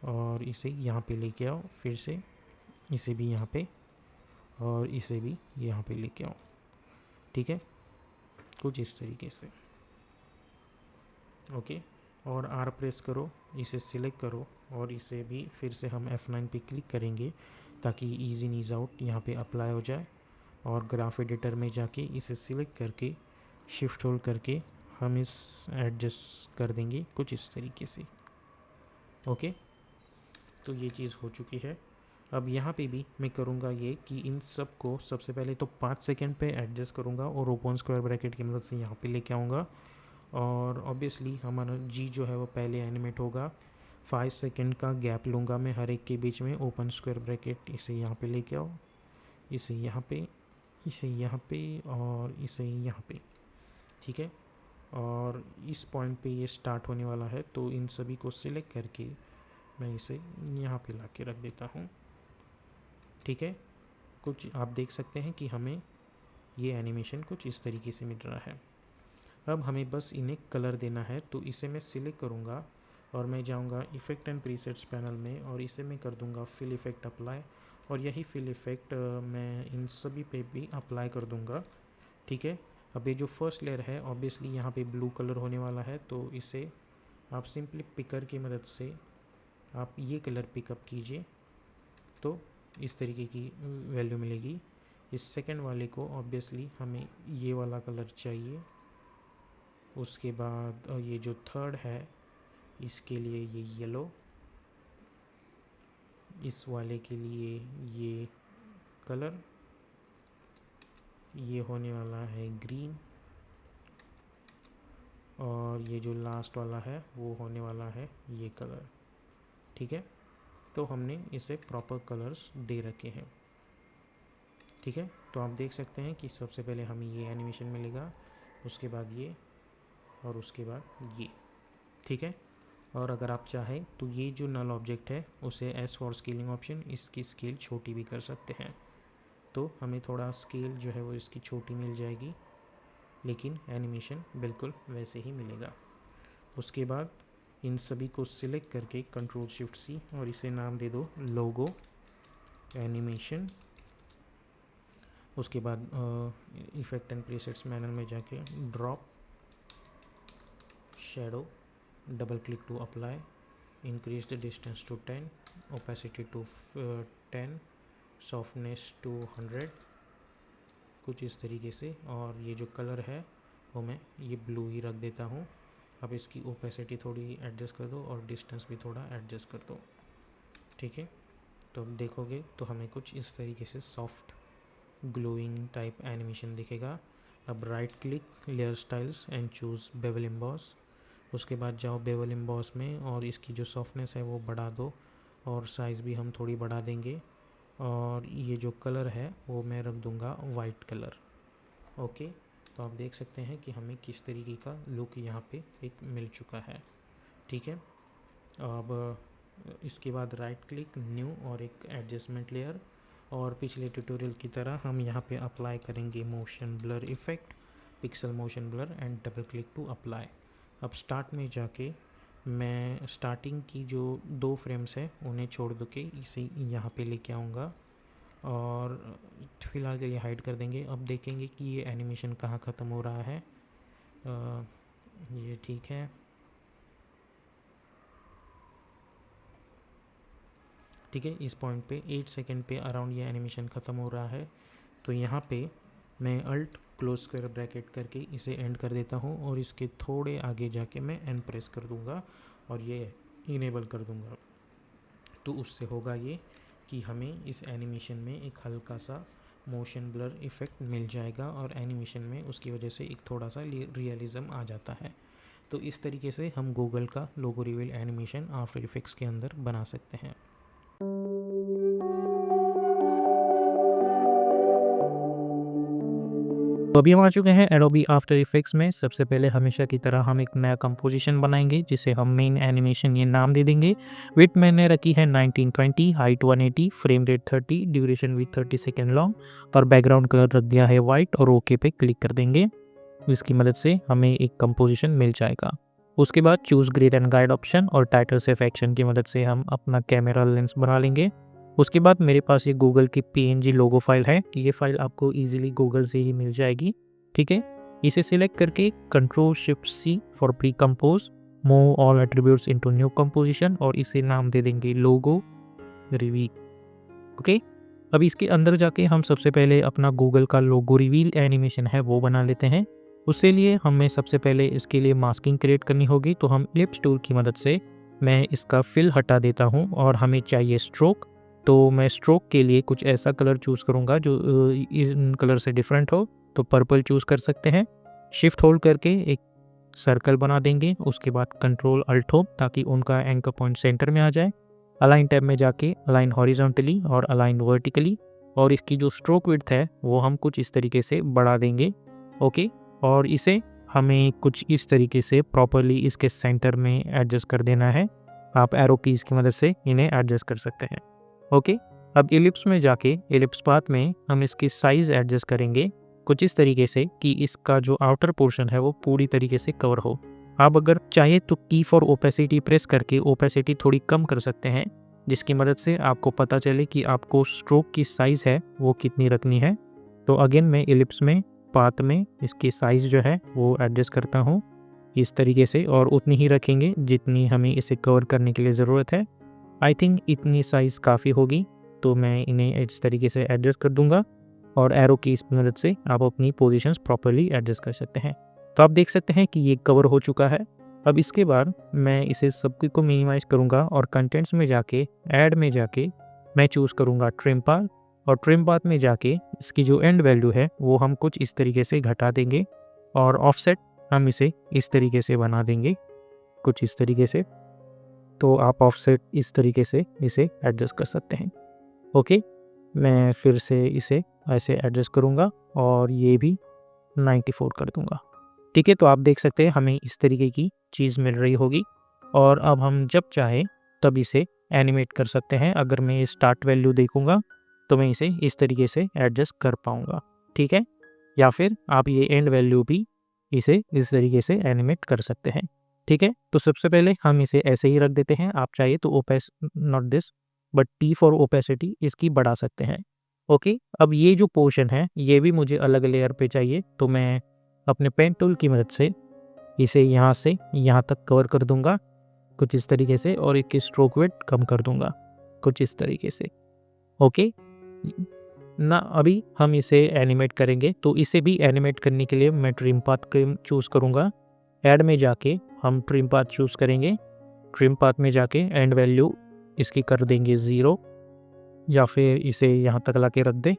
और इसे यहाँ पे लेके आओ। फिर से इसे भी यहाँ पे और इसे भी यहाँ पे लेके आओ। ठीक है, कुछ इस तरीके से। ओके, और R प्रेस करो, इसे सिलेक्ट करो और इसे भी फिर से हम F9 पे क्लिक करेंगे ताकि ईज़ इन ईज़ आउट यहाँ पे अप्लाई हो जाए। और ग्राफ एडिटर में जाके इसे सिलेक्ट करके शिफ्ट होल्ड करके हम इस एडजस्ट कर देंगे कुछ इस तरीके से। ओके, तो ये चीज़ हो चुकी है। अब यहाँ पे भी मैं करूँगा ये कि इन सब को सबसे पहले तो 5 सेकंड पे एडजस्ट करूँगा और ओपन स्क्वायर ब्रैकेट की मदद से यहाँ पे लेके आऊँगा। और ऑब्वियसली हमारा जी जो है वो पहले एनिमेट होगा। 5 सेकंड का गैप लूँगा मैं हर एक के बीच में। ओपन स्क्वायर ब्रैकेट, इसे यहाँ पे लेके आओ, इसे यहाँ पे, इसे यहाँ पे और इसे यहाँ पे। ठीक है, और इस पॉइंट पे ये स्टार्ट होने वाला है, तो इन सभी को सिलेक्ट करके मैं इसे यहाँ पे ला के रख देता हूँ। ठीक है, कुछ आप देख सकते हैं कि हमें ये एनिमेशन कुछ इस तरीके से मिल रहा है। अब हमें बस इन्हें कलर देना है, तो इसे मैं सिलेक्ट करूँगा और मैं जाऊँगा इफ़ेक्ट एंड प्रीसेट्स पैनल में और इसे मैं कर दूँगा फिल इफ़ेक्ट अप्लाई। और यही फिल इफ़ेक्ट मैं इन सभी पे भी अप्लाई कर दूँगा। ठीक है, अब ये जो फर्स्ट लेयर है ऑब्वियसली यहाँ पे ब्लू कलर होने वाला है, तो इसे आप सिंपली पिकर की मदद से आप ये कलर पिकअप कीजिए तो इस तरीके की वैल्यू मिलेगी। इस सेकंड वाले को ऑब्वियसली हमें ये वाला कलर चाहिए। उसके बाद ये जो थर्ड है इसके लिए ये येलो, इस वाले के लिए ये कलर, ये होने वाला है ग्रीन, और ये जो लास्ट वाला है वो होने वाला है ये कलर। ठीक है, तो हमने इसे प्रॉपर कलर्स दे रखे हैं। ठीक है, तो आप देख सकते हैं कि सबसे पहले हमें ये एनिमेशन मिलेगा, उसके बाद ये और उसके बाद ये। ठीक है, और अगर आप चाहें तो ये जो नल ऑब्जेक्ट है उसे एस फॉर स्केलिंग ऑप्शन, इसकी स्केल छोटी भी कर सकते हैं, तो हमें थोड़ा स्केल जो है वो इसकी छोटी मिल जाएगी, लेकिन एनिमेशन बिल्कुल वैसे ही मिलेगा। उसके बाद इन सभी को सिलेक्ट करके कंट्रोल शिफ्ट सी और इसे नाम दे दो लोगो एनिमेशन। उसके बाद इफ़ेक्ट एंड प्रीसेट्स पैनल में जाके drop shadow, double click to apply, increase the distance to 10, opacity to 10, softness to 100, कुछ इस तरीके से। और ये जो कलर है वो मैं ये ब्लू ही रख देता हूँ। अब इसकी ओपेसिटी थोड़ी एडजस्ट कर दो और डिस्टेंस भी थोड़ा एडजस्ट कर दो। ठीक है, तो अब देखोगे तो हमें कुछ इस तरीके से सॉफ्ट ग्लोइंग टाइप एनिमेशन दिखेगा। अब right click layer styles and choose bevel emboss. उसके बाद जाओ बेवल एम्बॉस में और इसकी जो सॉफ्टनेस है वो बढ़ा दो और साइज़ भी हम थोड़ी बढ़ा देंगे। और ये जो कलर है वो मैं रख दूँगा वाइट कलर। ओके, तो आप देख सकते हैं कि हमें किस तरीके का लुक यहाँ पे एक मिल चुका है। ठीक है, अब इसके बाद राइट क्लिक न्यू और एक एडजस्टमेंट लेयर, और पिछले ट्यूटोरियल की तरह हम यहाँ पे अप्लाई करेंगे motion blur effect, pixel motion blur and double click to apply. अब स्टार्ट में जाके मैं स्टार्टिंग की जो 2 फ्रेम्स है उन्हें छोड़ दो के इसे यहाँ पे लेके आऊँगा और फ़िलहाल के लिए हाइड कर देंगे। अब देखेंगे कि ये एनिमेशन कहाँ ख़त्म हो रहा है। ये ठीक है। ठीक है, इस पॉइंट पे 8 सेकंड पे अराउंड ये एनिमेशन ख़त्म हो रहा है। तो यहाँ पे मैं अल्ट क्लोज स्क्वायर ब्रैकेट करके इसे एंड कर देता हूँ और इसके थोड़े आगे जाके मैं एन प्रेस कर दूँगा और ये इनेबल कर दूँगा। तो उससे होगा ये कि हमें इस एनिमेशन में एक हल्का सा मोशन ब्लर इफ़ेक्ट मिल जाएगा और एनिमेशन में उसकी वजह से एक थोड़ा सा रियलिज़म आ जाता है। तो इस तरीके से हम गूगल का लोगो रिवील एनिमेशन आफ्टर इफेक्ट्स के अंदर बना सकते हैं। तो अभी हम आ चुके हैं एडोबी आफ्टर इफेक्ट्स में। सबसे पहले हमेशा की तरह हम एक नया कंपोजिशन बनाएंगे जिसे हम मेन एनिमेशन ये नाम दे देंगे। विड्थ मैंने रखी है 1920, हाइट 180, फ्रेम रेट 30, ड्यूरेशन भी 30 सेकेंड लॉन्ग और बैकग्राउंड कलर रख दिया है वाइट और ओके पे क्लिक कर देंगे। इसकी मदद से हमें एक कंपोजिशन मिल जाएगा। उसके बाद choose grid and guide option और टाइटल सेफ एक्शन की मदद से हम अपना कैमरा लेंस बना लेंगे। उसके बाद मेरे पास ये गूगल की PNG लोगो फाइल है। ये फाइल आपको इजीली गूगल से ही मिल जाएगी। ठीक है, इसे सिलेक्ट करके Ctrl+Shift+C for pre compose, move all attributes into new composition और इसे नाम दे देंगे लोगो रिवील। ओके, अब इसके अंदर जाके हम सबसे पहले अपना गूगल का लोगो रिवील एनिमेशन है वो बना लेते हैं। उसके लिए हमें सबसे पहले इसके लिए मास्किंग क्रिएट करनी होगी। तो हम इलिप्स टूल की मदद से मैं इसका फिल हटा देता हूँ और हमें चाहिए स्ट्रोक। तो मैं स्ट्रोक के लिए कुछ ऐसा कलर चूज़ करूँगा जो इस कलर से डिफरेंट हो। तो पर्पल चूज़ कर सकते हैं। शिफ्ट होल्ड करके एक सर्कल बना देंगे। उसके बाद Ctrl+Alt हो ताकि उनका एंकर पॉइंट सेंटर में आ जाए। अलाइन टैब में जाके अलाइन हॉरिजॉन्टली और अलाइन वर्टिकली और इसकी जो स्ट्रोक विड्थ है वो हम कुछ इस तरीके से बढ़ा देंगे। ओके, और इसे हमें कुछ इस तरीके से प्रॉपरली इसके सेंटर में एडजस्ट कर देना है। आप एरो कीज़ की मदद से इन्हें एडजस्ट कर सकते हैं। ओके, अब इलिप्स में जाके इलिप्स पाथ में हम इसकी साइज़ एडजस्ट करेंगे कुछ इस तरीके से कि इसका जो आउटर पोर्शन है वो पूरी तरीके से कवर हो। आप अगर चाहे तो की फॉर ओपेसिटी प्रेस करके ओपेसिटी थोड़ी कम कर सकते हैं, जिसकी मदद से आपको पता चले कि आपको स्ट्रोक की साइज़ है वो कितनी रखनी है। तो अगेन मैं इलिप्स में पाथ में इसकी साइज़ जो है वो एडजस्ट करता हूँ इस तरीके से और उतनी ही रखेंगे जितनी हमें इसे कवर करने के लिए ज़रूरत है। आई थिंक इतनी साइज़ काफ़ी होगी, तो मैं इन्हें इस तरीके से एडजस्ट कर दूंगा और एरो की इस मदद से आप अपनी पोजीशंस प्रॉपर्ली एडजस्ट कर सकते हैं। तो आप देख सकते हैं कि ये कवर हो चुका है। अब इसके बाद मैं इसे सबकी को मिनिमाइज़ करूँगा और कंटेंट्स में जाके ऐड में जाके मैं चूज़ करूँगा ट्रिम पाथ और ट्रिम पाथ में जाके इसकी जो एंड वैल्यू है वो हम कुछ इस तरीके से घटा देंगे और ऑफसेट हम इसे इस तरीके से बना देंगे कुछ इस तरीके से। तो आप ऑफसेट इस तरीके से इसे एडजस्ट कर सकते हैं। ओके, मैं फिर से इसे ऐसे एडजस्ट करूँगा और ये भी 94 कर दूँगा। ठीक है, तो आप देख सकते हैं हमें इस तरीके की चीज़ मिल रही होगी और अब हम जब चाहें तब इसे एनिमेट कर सकते हैं। अगर मैं स्टार्ट वैल्यू देखूँगा तो मैं इसे इस तरीके से एडजस्ट कर पाऊँगा। ठीक है, या फिर आप ये एंड वैल्यू भी इसे इस तरीके से एनिमेट कर सकते हैं। ठीक है, तो सबसे पहले हम इसे ऐसे ही रख देते हैं। आप चाहिए तो ओपेस not this but T for opacity इसकी बढ़ा सकते हैं। ओके, अब ये जो पोर्शन है ये भी मुझे अलग लेयर पे चाहिए, तो मैं अपने पेन टूल की मदद से इसे यहाँ से यहाँ तक कवर कर दूंगा कुछ इस तरीके से और एक स्ट्रोक वेट कम कर दूंगा कुछ इस तरीके से। ओके ना, अभी हम इसे एनिमेट करेंगे। तो इसे भी एनिमेट करने के लिए मैं ट्रिम पाथ चूज़ करूँगा। ऐड में जाके हम ट्रिम पाथ चूज़ करेंगे। ट्रिम पाथ में जाके एंड वैल्यू इसकी कर देंगे 0 या फिर इसे यहाँ तक ला के रख दें।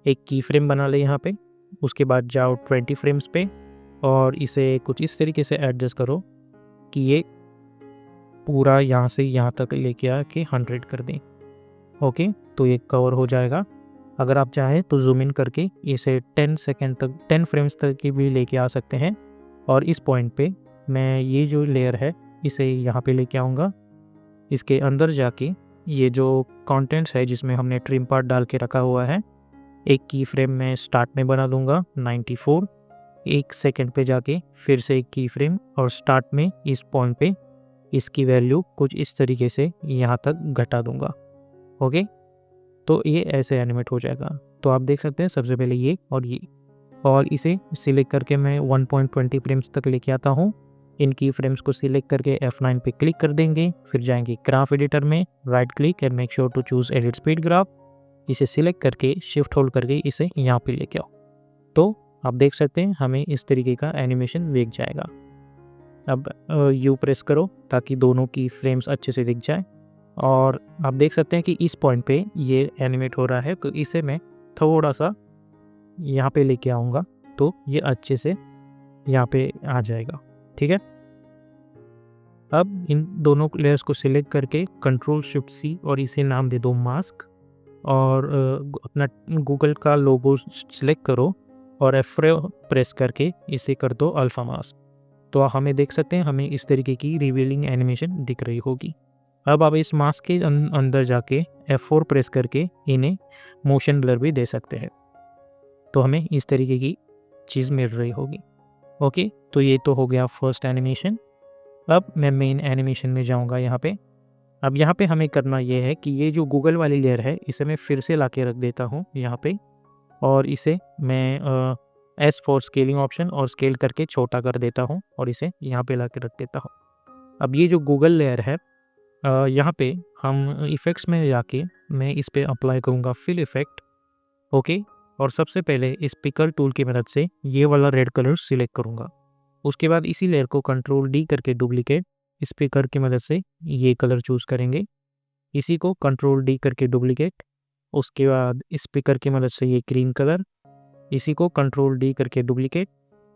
एक की फ्रेम बना ले यहाँ पे। उसके बाद जाओ 20 फ्रेम्स पे और इसे कुछ इस तरीके से एडजस्ट करो कि ये पूरा यहाँ से यहाँ तक लेके आके 100 कर दें। ओके, तो ये कवर हो जाएगा। अगर आप चाहें तो जूम इन करके इसे 10 सेकेंड तक 10 फ्रेम्स तक की भी लेके आ सकते हैं। और इस पॉइंट पे मैं ये जो लेयर है इसे यहाँ पे लेके आऊँगा। इसके अंदर जाके ये जो कंटेंट्स है जिसमें हमने ट्रिम पार्ट डाल के रखा हुआ है, एक की फ्रेम में स्टार्ट में बना दूंगा 94। एक सेकेंड पे जाके फिर से एक की फ्रेम और स्टार्ट में इस पॉइंट पे इसकी वैल्यू कुछ इस तरीके से यहाँ तक घटा दूंगा। ओके, तो ये ऐसे एनिमेट हो जाएगा। तो आप देख सकते हैं सबसे पहले ये और इसे सिलेक्ट करके मैं 1.20 फ्रेम्स तक लेके आता हूँ। इन की फ्रेम्स को सिलेक्ट करके F9 पे क्लिक कर देंगे, फिर जाएंगे ग्राफ एडिटर में, right click and make sure to choose edit speed graph. इसे सिलेक्ट करके शिफ्ट होल्ड करके इसे यहाँ पे लेके आओ। तो आप देख सकते हैं हमें इस तरीके का एनिमेशन दिख जाएगा। अब यू प्रेस करो ताकि दोनों की फ्रेम्स अच्छे से दिख जाए, और आप देख सकते हैं कि इस पॉइंट पे ये एनिमेट हो रहा है, तो इसे मैं थोड़ा सा यहाँ पे लेके आऊँगा तो ये अच्छे से यहाँ पे आ जाएगा। ठीक है, अब इन दोनों लेयर्स को सिलेक्ट करके कंट्रोल शिफ्ट सी और इसे नाम दे दो मास्क, और अपना गूगल का लोगो सिलेक्ट करो और F4 प्रेस करके इसे कर दो अल्फा मास्क। तो हमें देख सकते हैं हमें इस तरीके की रिवीलिंग एनिमेशन दिख रही होगी। अब आप इस मास्क के अंदर जाके F4 प्रेस करके इन्हें मोशन ब्लर भी दे सकते हैं, तो हमें इस तरीके की चीज़ मिल रही होगी। ओके, तो ये तो हो गया फर्स्ट एनिमेशन। अब मैं मेन एनिमेशन में जाऊंगा यहाँ पे। अब यहाँ पे हमें करना ये है कि ये जो गूगल वाली लेयर है इसे मैं फिर से ला के रख देता हूँ यहाँ पे, और इसे मैं S4 स्केलिंग ऑप्शन और स्केल करके छोटा कर देता हूँ और इसे यहाँ पे ला के रख देता हूँ। अब ये जो गूगल लेयर है यहाँ पे हम इफ़ेक्ट्स में जाके मैं इस पे अप्लाई करूँगा फिल इफ़ेक्ट। ओके, और सबसे पहले इस पिकर टूल की मदद से ये वाला रेड कलर सिलेक्ट करूँगा। उसके बाद इसी लेयर को कंट्रोल डी करके डुप्लीकेट स्पीकर की मदद से ये कलर चूज़ करेंगे। इसी को कंट्रोल डी करके डुप्लीकेट, उसके बाद स्पीकर की मदद से ये ग्रीन कलर, इसी को कंट्रोल डी करके डुप्लीकेट,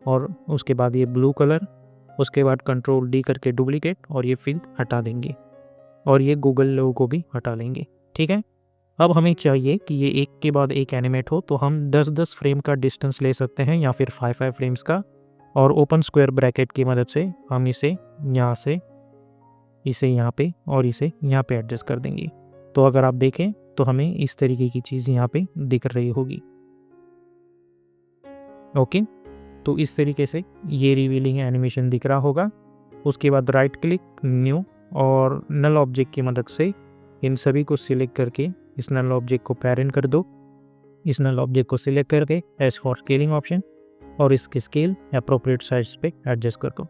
और उसके बाद ये ब्लू कलर, उसके बाद कंट्रोल डी करके डुप्लीकेट और ये फिल हटा देंगे, और ये गूगल लोगो को भी हटा लेंगे। ठीक है, अब हमें चाहिए कि ये एक के बाद एक एनिमेट हो, तो हम 10-10 फ्रेम का डिस्टेंस ले सकते हैं या फिर 5-5 फ्रेम्स का, और ओपन स्क्वायर ब्रैकेट की मदद से हम इसे यहाँ से इसे यहाँ पे और इसे यहाँ पे एडजस्ट कर देंगे। तो अगर आप देखें तो हमें इस तरीके की चीज़ यहाँ पे दिख रही होगी। ओके, तो इस तरीके से ये रिवीलिंग एनिमेशन दिख रहा होगा। उसके बाद राइट क्लिक न्यू और नल ऑब्जेक्ट की मदद से इन सभी को सिलेक्ट करके इस नल ऑब्जेक्ट को पेरेंट कर दो। इस नल ऑब्जेक्ट को सिलेक्ट करके S4 स्केलिंग ऑप्शन और इसकी स्केल अप्रोप्रिएट साइज पे एडजस्ट कर दो,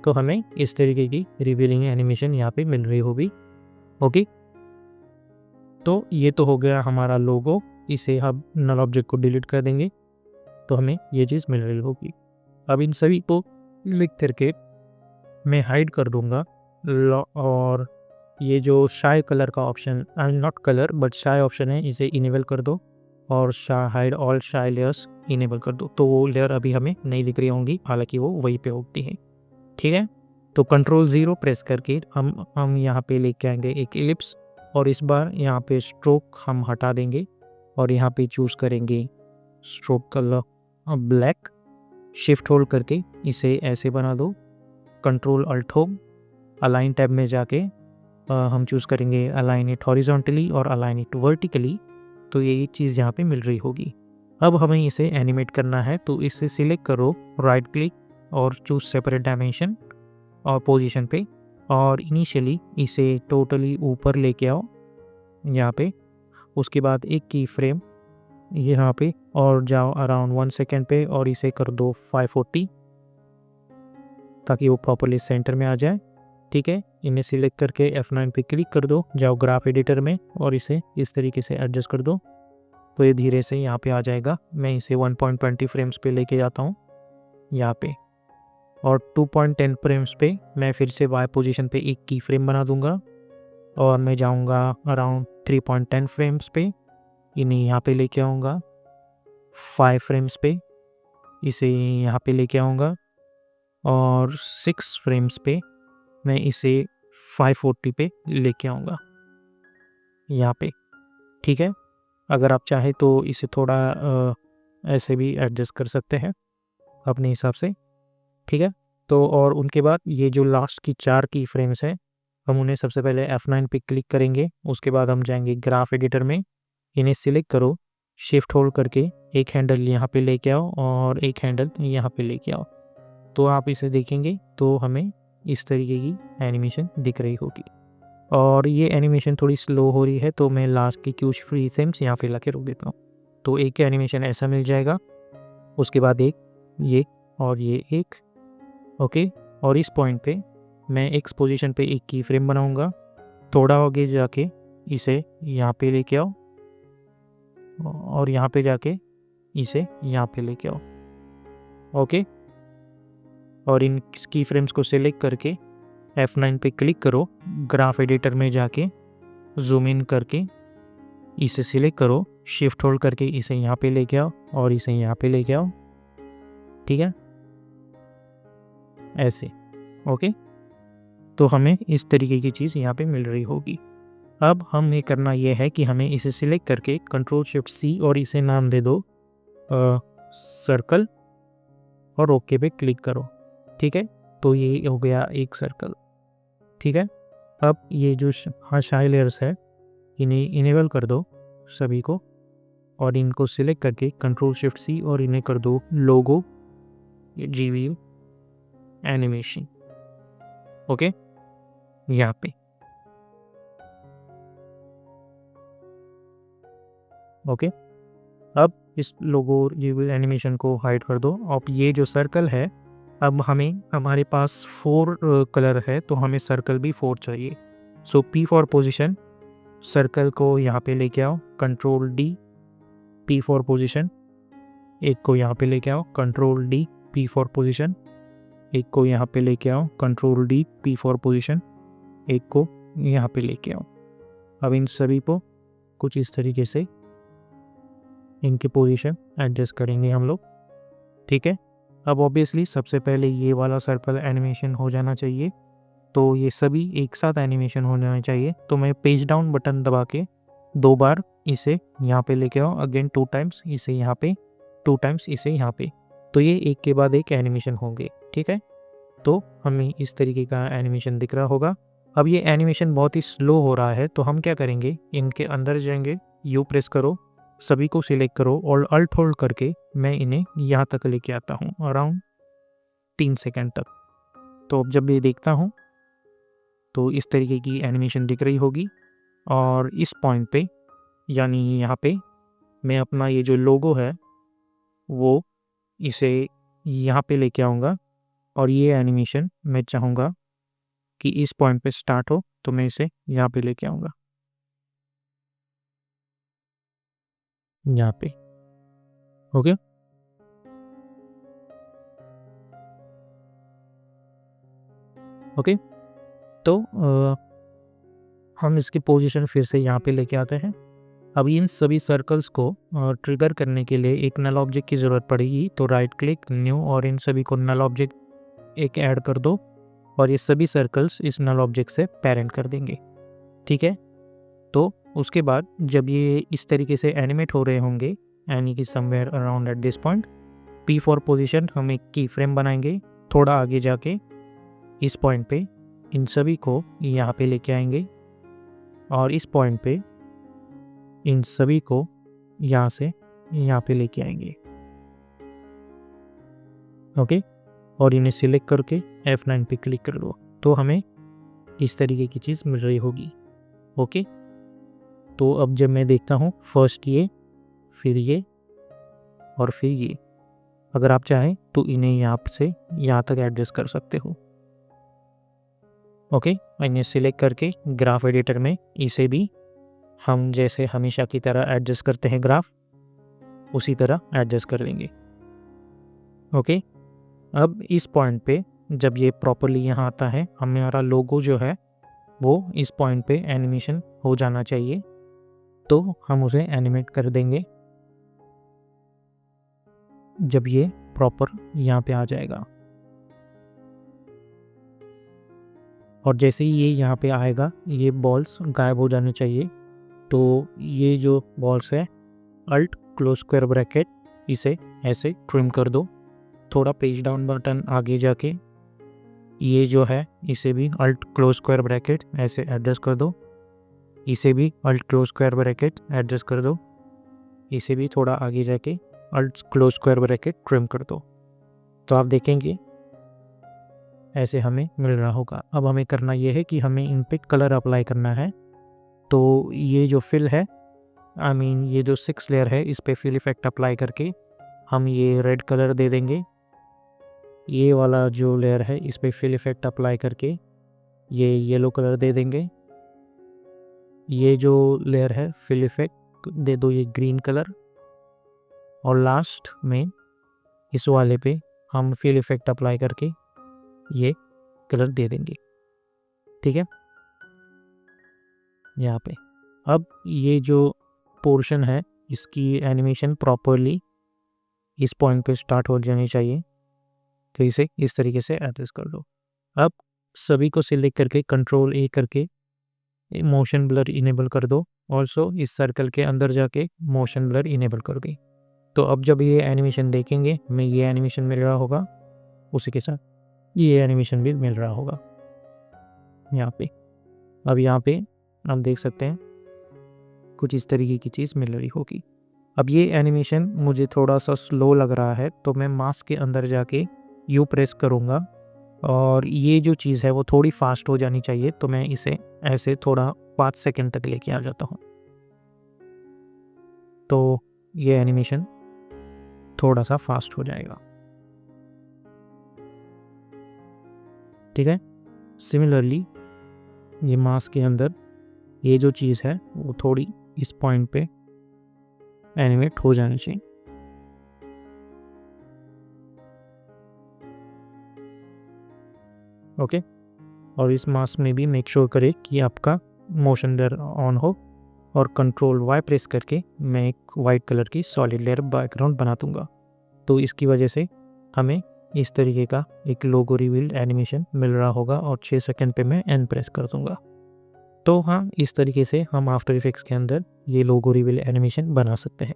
तो हमें इस तरीके की रिवीलिंग एनिमेशन यहाँ पे मिल रही होगी। ओके, तो ये तो हो गया हमारा लोगो। इसे हम नल ऑब्जेक्ट को डिलीट कर देंगे तो हमें ये चीज़ मिल रही होगी। अब इन सभी को क्लिक करके मैं हाइड कर दूंगा, और ये जो शाई कलर का ऑप्शन, नॉट कलर बट शाई ऑप्शन है, इसे इनेबल कर दो और हाइड ऑल शाई लेयर्स इनेबल कर दो, तो वो लेयर अभी हमें नहीं दिख रही होंगी, हालांकि वो वहीं पे होती हैं। ठीक है, तो कंट्रोल 0 प्रेस करके हम यहाँ पे लेके आएंगे एक इलिप्स, और इस बार यहाँ पे स्ट्रोक हम हटा देंगे और यहाँ पे चूज़ करेंगे stroke colour black. Shift hold करके इसे ऐसे बना दो, control alt home, align tab में जाके हम चूज़ करेंगे अलाइन इट हॉरिजॉन्टली और अलाइन इट वर्टिकली, तो ये चीज़ यहाँ पे मिल रही होगी। अब हमें इसे एनिमेट करना है, तो इसे सिलेक्ट करो, राइट क्लिक और चूज़ सेपरेट डायमेंशन और पोजीशन पे, और इनिशियली इसे टोटली ऊपर लेके आओ यहाँ पे। उसके बाद एक की फ्रेम यहाँ पे और जाओ अराउंड 1 सेकेंड पे और इसे कर दो 540 ताकि वो प्रॉपरली सेंटर में आ जाए। ठीक है, इन्हें सिलेक्ट करके F9 पे क्लिक कर दो, जाओ ग्राफ एडिटर में और इसे इस तरीके से एडजस्ट कर दो, तो ये धीरे से यहाँ पे आ जाएगा। मैं इसे 1.20 फ्रेम्स पे लेके जाता हूँ यहाँ पे, और 2.10 फ्रेम्स पे मैं फिर से वाई पोजीशन पे एक की फ्रेम बना दूंगा, और मैं जाऊँगा अराउंड 3.10 फ्रेम्स पे, इन्हें यहाँ पे लेके आऊँगा 5 फ्रेम्स पे, इसे यहाँ पे लेके आऊँगा, और 6 फ्रेम्स पे मैं इसे 540 पे लेके आऊँगा यहाँ पे। ठीक है, अगर आप चाहे तो इसे थोड़ा ऐसे भी एडजस्ट कर सकते हैं अपने हिसाब से। ठीक है, तो और उनके बाद ये जो लास्ट की 4 की फ्रेम्स हैं, हम उन्हें सबसे पहले F9 पे क्लिक करेंगे। उसके बाद हम जाएंगे ग्राफ एडिटर में, इन्हें सिलेक्ट करो, शिफ्ट होल्ड करके एक हैंडल यहाँ पे लेके आओ और एक हैंडल यहाँ पे लेके आओ, तो आप इसे देखेंगे तो हमें इस तरीके की एनिमेशन दिख रही होगी। और ये एनिमेशन थोड़ी स्लो हो रही है, तो मैं लास्ट की कुछ फ्री फ्रेम्स यहाँ पे ला के रोक देता हूँ, तो एक एनिमेशन ऐसा मिल जाएगा। उसके बाद एक ये और ये एक, ओके, और इस पॉइंट पे मैं एक्स पोजीशन पे एक की फ्रेम बनाऊंगा। थोड़ा आगे जाके इसे यहाँ पे लेके आओ और यहाँ पे जाके इसे यहाँ पे लेके आओ। ओके, और इन की फ्रेम्स को सिलेक्ट करके F9 पे क्लिक करो। ग्राफ एडिटर में जाके जूम इन करके इसे सिलेक्ट करो, शिफ्ट होल्ड करके इसे यहाँ पे लेके आओ और इसे यहाँ पे लेके आओ। ठीक है, ऐसे। ओके, तो हमें इस तरीके की चीज़ यहाँ पे मिल रही होगी। अब हमें करना ये है कि हमें इसे सिलेक्ट करके कंट्रोल शिफ्ट C और इसे नाम दे दो सर्कल और ओके पे क्लिक करो। ठीक है, तो ये हो गया एक सर्कल। ठीक है, अब ये जो शाई लेयर्स है इन्हें इनेबल कर दो सभी को और इनको सिलेक्ट करके कंट्रोल शिफ्ट C और इन्हें कर दो लोगो GVU एनिमेशन। ओके, यहाँ पे। ओके, अब इस लोगो GVU एनिमेशन को हाइड कर दो। अब ये जो सर्कल है, अब हमें हमारे पास 4 कलर है तो हमें सर्कल भी 4 चाहिए। सो P फॉर पोजीशन, सर्कल को यहाँ पे लेके आओ, control D P for position, एक को यहाँ पे लेके आओ, control D P for position, एक को यहाँ पे लेके आओ, control D P for position, एक को यहाँ पे लेके आओ। अब इन सभी को कुछ इस तरीके से इनकी पोजीशन एडजस्ट करेंगे हम लोग। ठीक है, अब ऑब्वियसली सबसे पहले ये वाला सर्कल एनिमेशन हो जाना चाहिए, तो ये सभी एक साथ एनिमेशन हो जाना चाहिए। तो मैं पेज डाउन बटन दबा के 2 बार इसे यहाँ पे लेके आओ, अगेन 2 टाइम्स इसे यहाँ पे, 2 टाइम्स इसे यहाँ पे, तो ये एक के बाद एक एनिमेशन होंगे। ठीक है, तो हमें इस तरीके का एनिमेशन दिख रहा होगा। अब ये एनिमेशन बहुत ही स्लो हो रहा है तो हम क्या करेंगे, इनके अंदर जाएंगे, U प्रेस करो, सभी को सिलेक्ट करो और अल्ट होल्ड करके मैं इन्हें यहाँ तक लेके आता हूँ, अराउंड 3 सेकंड तक। तो अब जब ये देखता हूँ तो इस तरीके की एनिमेशन दिख रही होगी और इस पॉइंट पे यानी यहाँ पे मैं अपना ये जो लोगो है वो इसे यहाँ पे लेके आऊँगा और ये एनिमेशन मैं चाहूँगा कि इस पॉइंट पे स्टार्ट हो, तो मैं इसे यहाँ पे लेके आऊँगा, यहाँ पे। ओके, ओके, तो हम इसकी पोजीशन फिर से यहाँ पे लेके आते हैं। अब इन सभी सर्कल्स को ट्रिगर करने के लिए एक नल ऑब्जेक्ट की ज़रूरत पड़ेगी, तो राइट क्लिक न्यू और इन सभी को नल ऑब्जेक्ट एक ऐड कर दो और ये सभी सर्कल्स इस नल ऑब्जेक्ट से पेरेंट कर देंगे। ठीक है, तो उसके बाद जब ये इस तरीके से एनिमेट हो रहे होंगे यानी कि somewhere around at this point, P for position हम एक की फ्रेम बनाएंगे। थोड़ा आगे जाके इस पॉइंट पे इन सभी को यहाँ पे लेके आएंगे और इस पॉइंट पे इन सभी को यहाँ से यहाँ पे लेके आएंगे। ओके, और इन्हें सिलेक्ट करके F9 पे क्लिक कर दो, तो हमें इस तरीके की चीज़ मिल रही होगी। ओके, तो अब जब मैं देखता हूँ फर्स्ट ये, फिर ये और फिर ये, अगर आप चाहें तो इन्हें यहाँ से यहाँ तक एडजस्ट कर सकते हो। ओके, इन्हें सिलेक्ट करके ग्राफ एडिटर में इसे भी हम जैसे हमेशा की तरह एडजस्ट करते हैं ग्राफ, उसी तरह एडजस्ट कर लेंगे। ओके, अब इस पॉइंट पे जब ये प्रॉपरली यहाँ आता है, हमारा लोगो जो है वो इस पॉइंट पे एनिमेशन हो जाना चाहिए, तो हम उसे एनिमेट कर देंगे जब ये प्रॉपर यहाँ पे आ जाएगा। और जैसे ही ये यहाँ पे आएगा ये बॉल्स गायब हो जाने चाहिए। तो ये जो बॉल्स है, अल्ट क्लोज स्क्वायर ब्रैकेट, इसे ऐसे ट्रिम कर दो। थोड़ा पेज डाउन बटन आगे जाके ये जो है इसे भी अल्ट क्लोज स्क्वायर ब्रैकेट ऐसे एडजस्ट कर दो, इसे भी alt close square bracket adjust कर दो, इसे भी थोड़ा आगे जाके alt close square bracket trim कर दो। तो आप देखेंगे ऐसे हमें मिल रहा होगा। अब हमें करना ये है कि हमें इन पे कलर अप्लाई करना है। तो ये जो फिल है, ये जो 6 लेयर है, इस पे फिल इफेक्ट अप्लाई करके हम ये रेड कलर दे देंगे ये वाला जो लेयर है इस पर फिल इफेक्ट अप्लाई करके ये येलो कलर दे देंगे। ये जो लेयर है फिल इफेक्ट दे दो ये ग्रीन कलर, और लास्ट में इस वाले पे हम फिल इफेक्ट अप्लाई करके ये कलर दे देंगे। ठीक है, यहाँ पे अब ये जो पोर्शन है इसकी एनिमेशन प्रॉपरली इस पॉइंट पे स्टार्ट हो जानी चाहिए। तो इसे इस तरीके से एडजस्ट कर लो। अब सभी को सिलेक्ट करके कंट्रोल ए करके मोशन ब्लर इनेबल कर दो। ऑल्सो इस सर्कल के अंदर जाके मोशन ब्लर इनेबल कर दी। तो अब जब ये एनिमेशन देखेंगे हमें ये एनिमेशन मिल रहा होगा, उसी के साथ ये एनिमेशन भी मिल रहा होगा यहाँ पे। अब यहाँ पे आप देख सकते हैं कुछ इस तरीके की चीज़ मिल रही होगी। अब ये एनिमेशन मुझे थोड़ा सा स्लो लग रहा है तो मैं मास्क के अंदर जाके यू प्रेस करूँगा और ये जो चीज़ है वो थोड़ी फास्ट हो जानी चाहिए, तो मैं इसे ऐसे थोड़ा 5 सेकंड तक लेके आ जाता हूँ। तो ये एनिमेशन थोड़ा सा फास्ट हो जाएगा। ठीक है, सिमिलरली ये मास्क के अंदर ये जो चीज़ है वो थोड़ी इस पॉइंट पे एनिमेट हो जानी चाहिए। ओके, और इस मास्क में भी मेक श्योर करें कि आपका मोशन ब्लर ऑन हो, और कंट्रोल वाई प्रेस करके मैं एक वाइट कलर की सॉलिड लेयर बैकग्राउंड बना दूंगा। तो इसकी वजह से हमें इस तरीके का एक लोगो रिवील्ड एनिमेशन मिल रहा होगा, और 6 सेकंड पे मैं एन प्रेस कर दूंगा। तो हाँ, इस तरीके से हम आफ्टर इफेक्ट्स के अंदर ये लोगो रिवील एनिमेशन बना सकते हैं।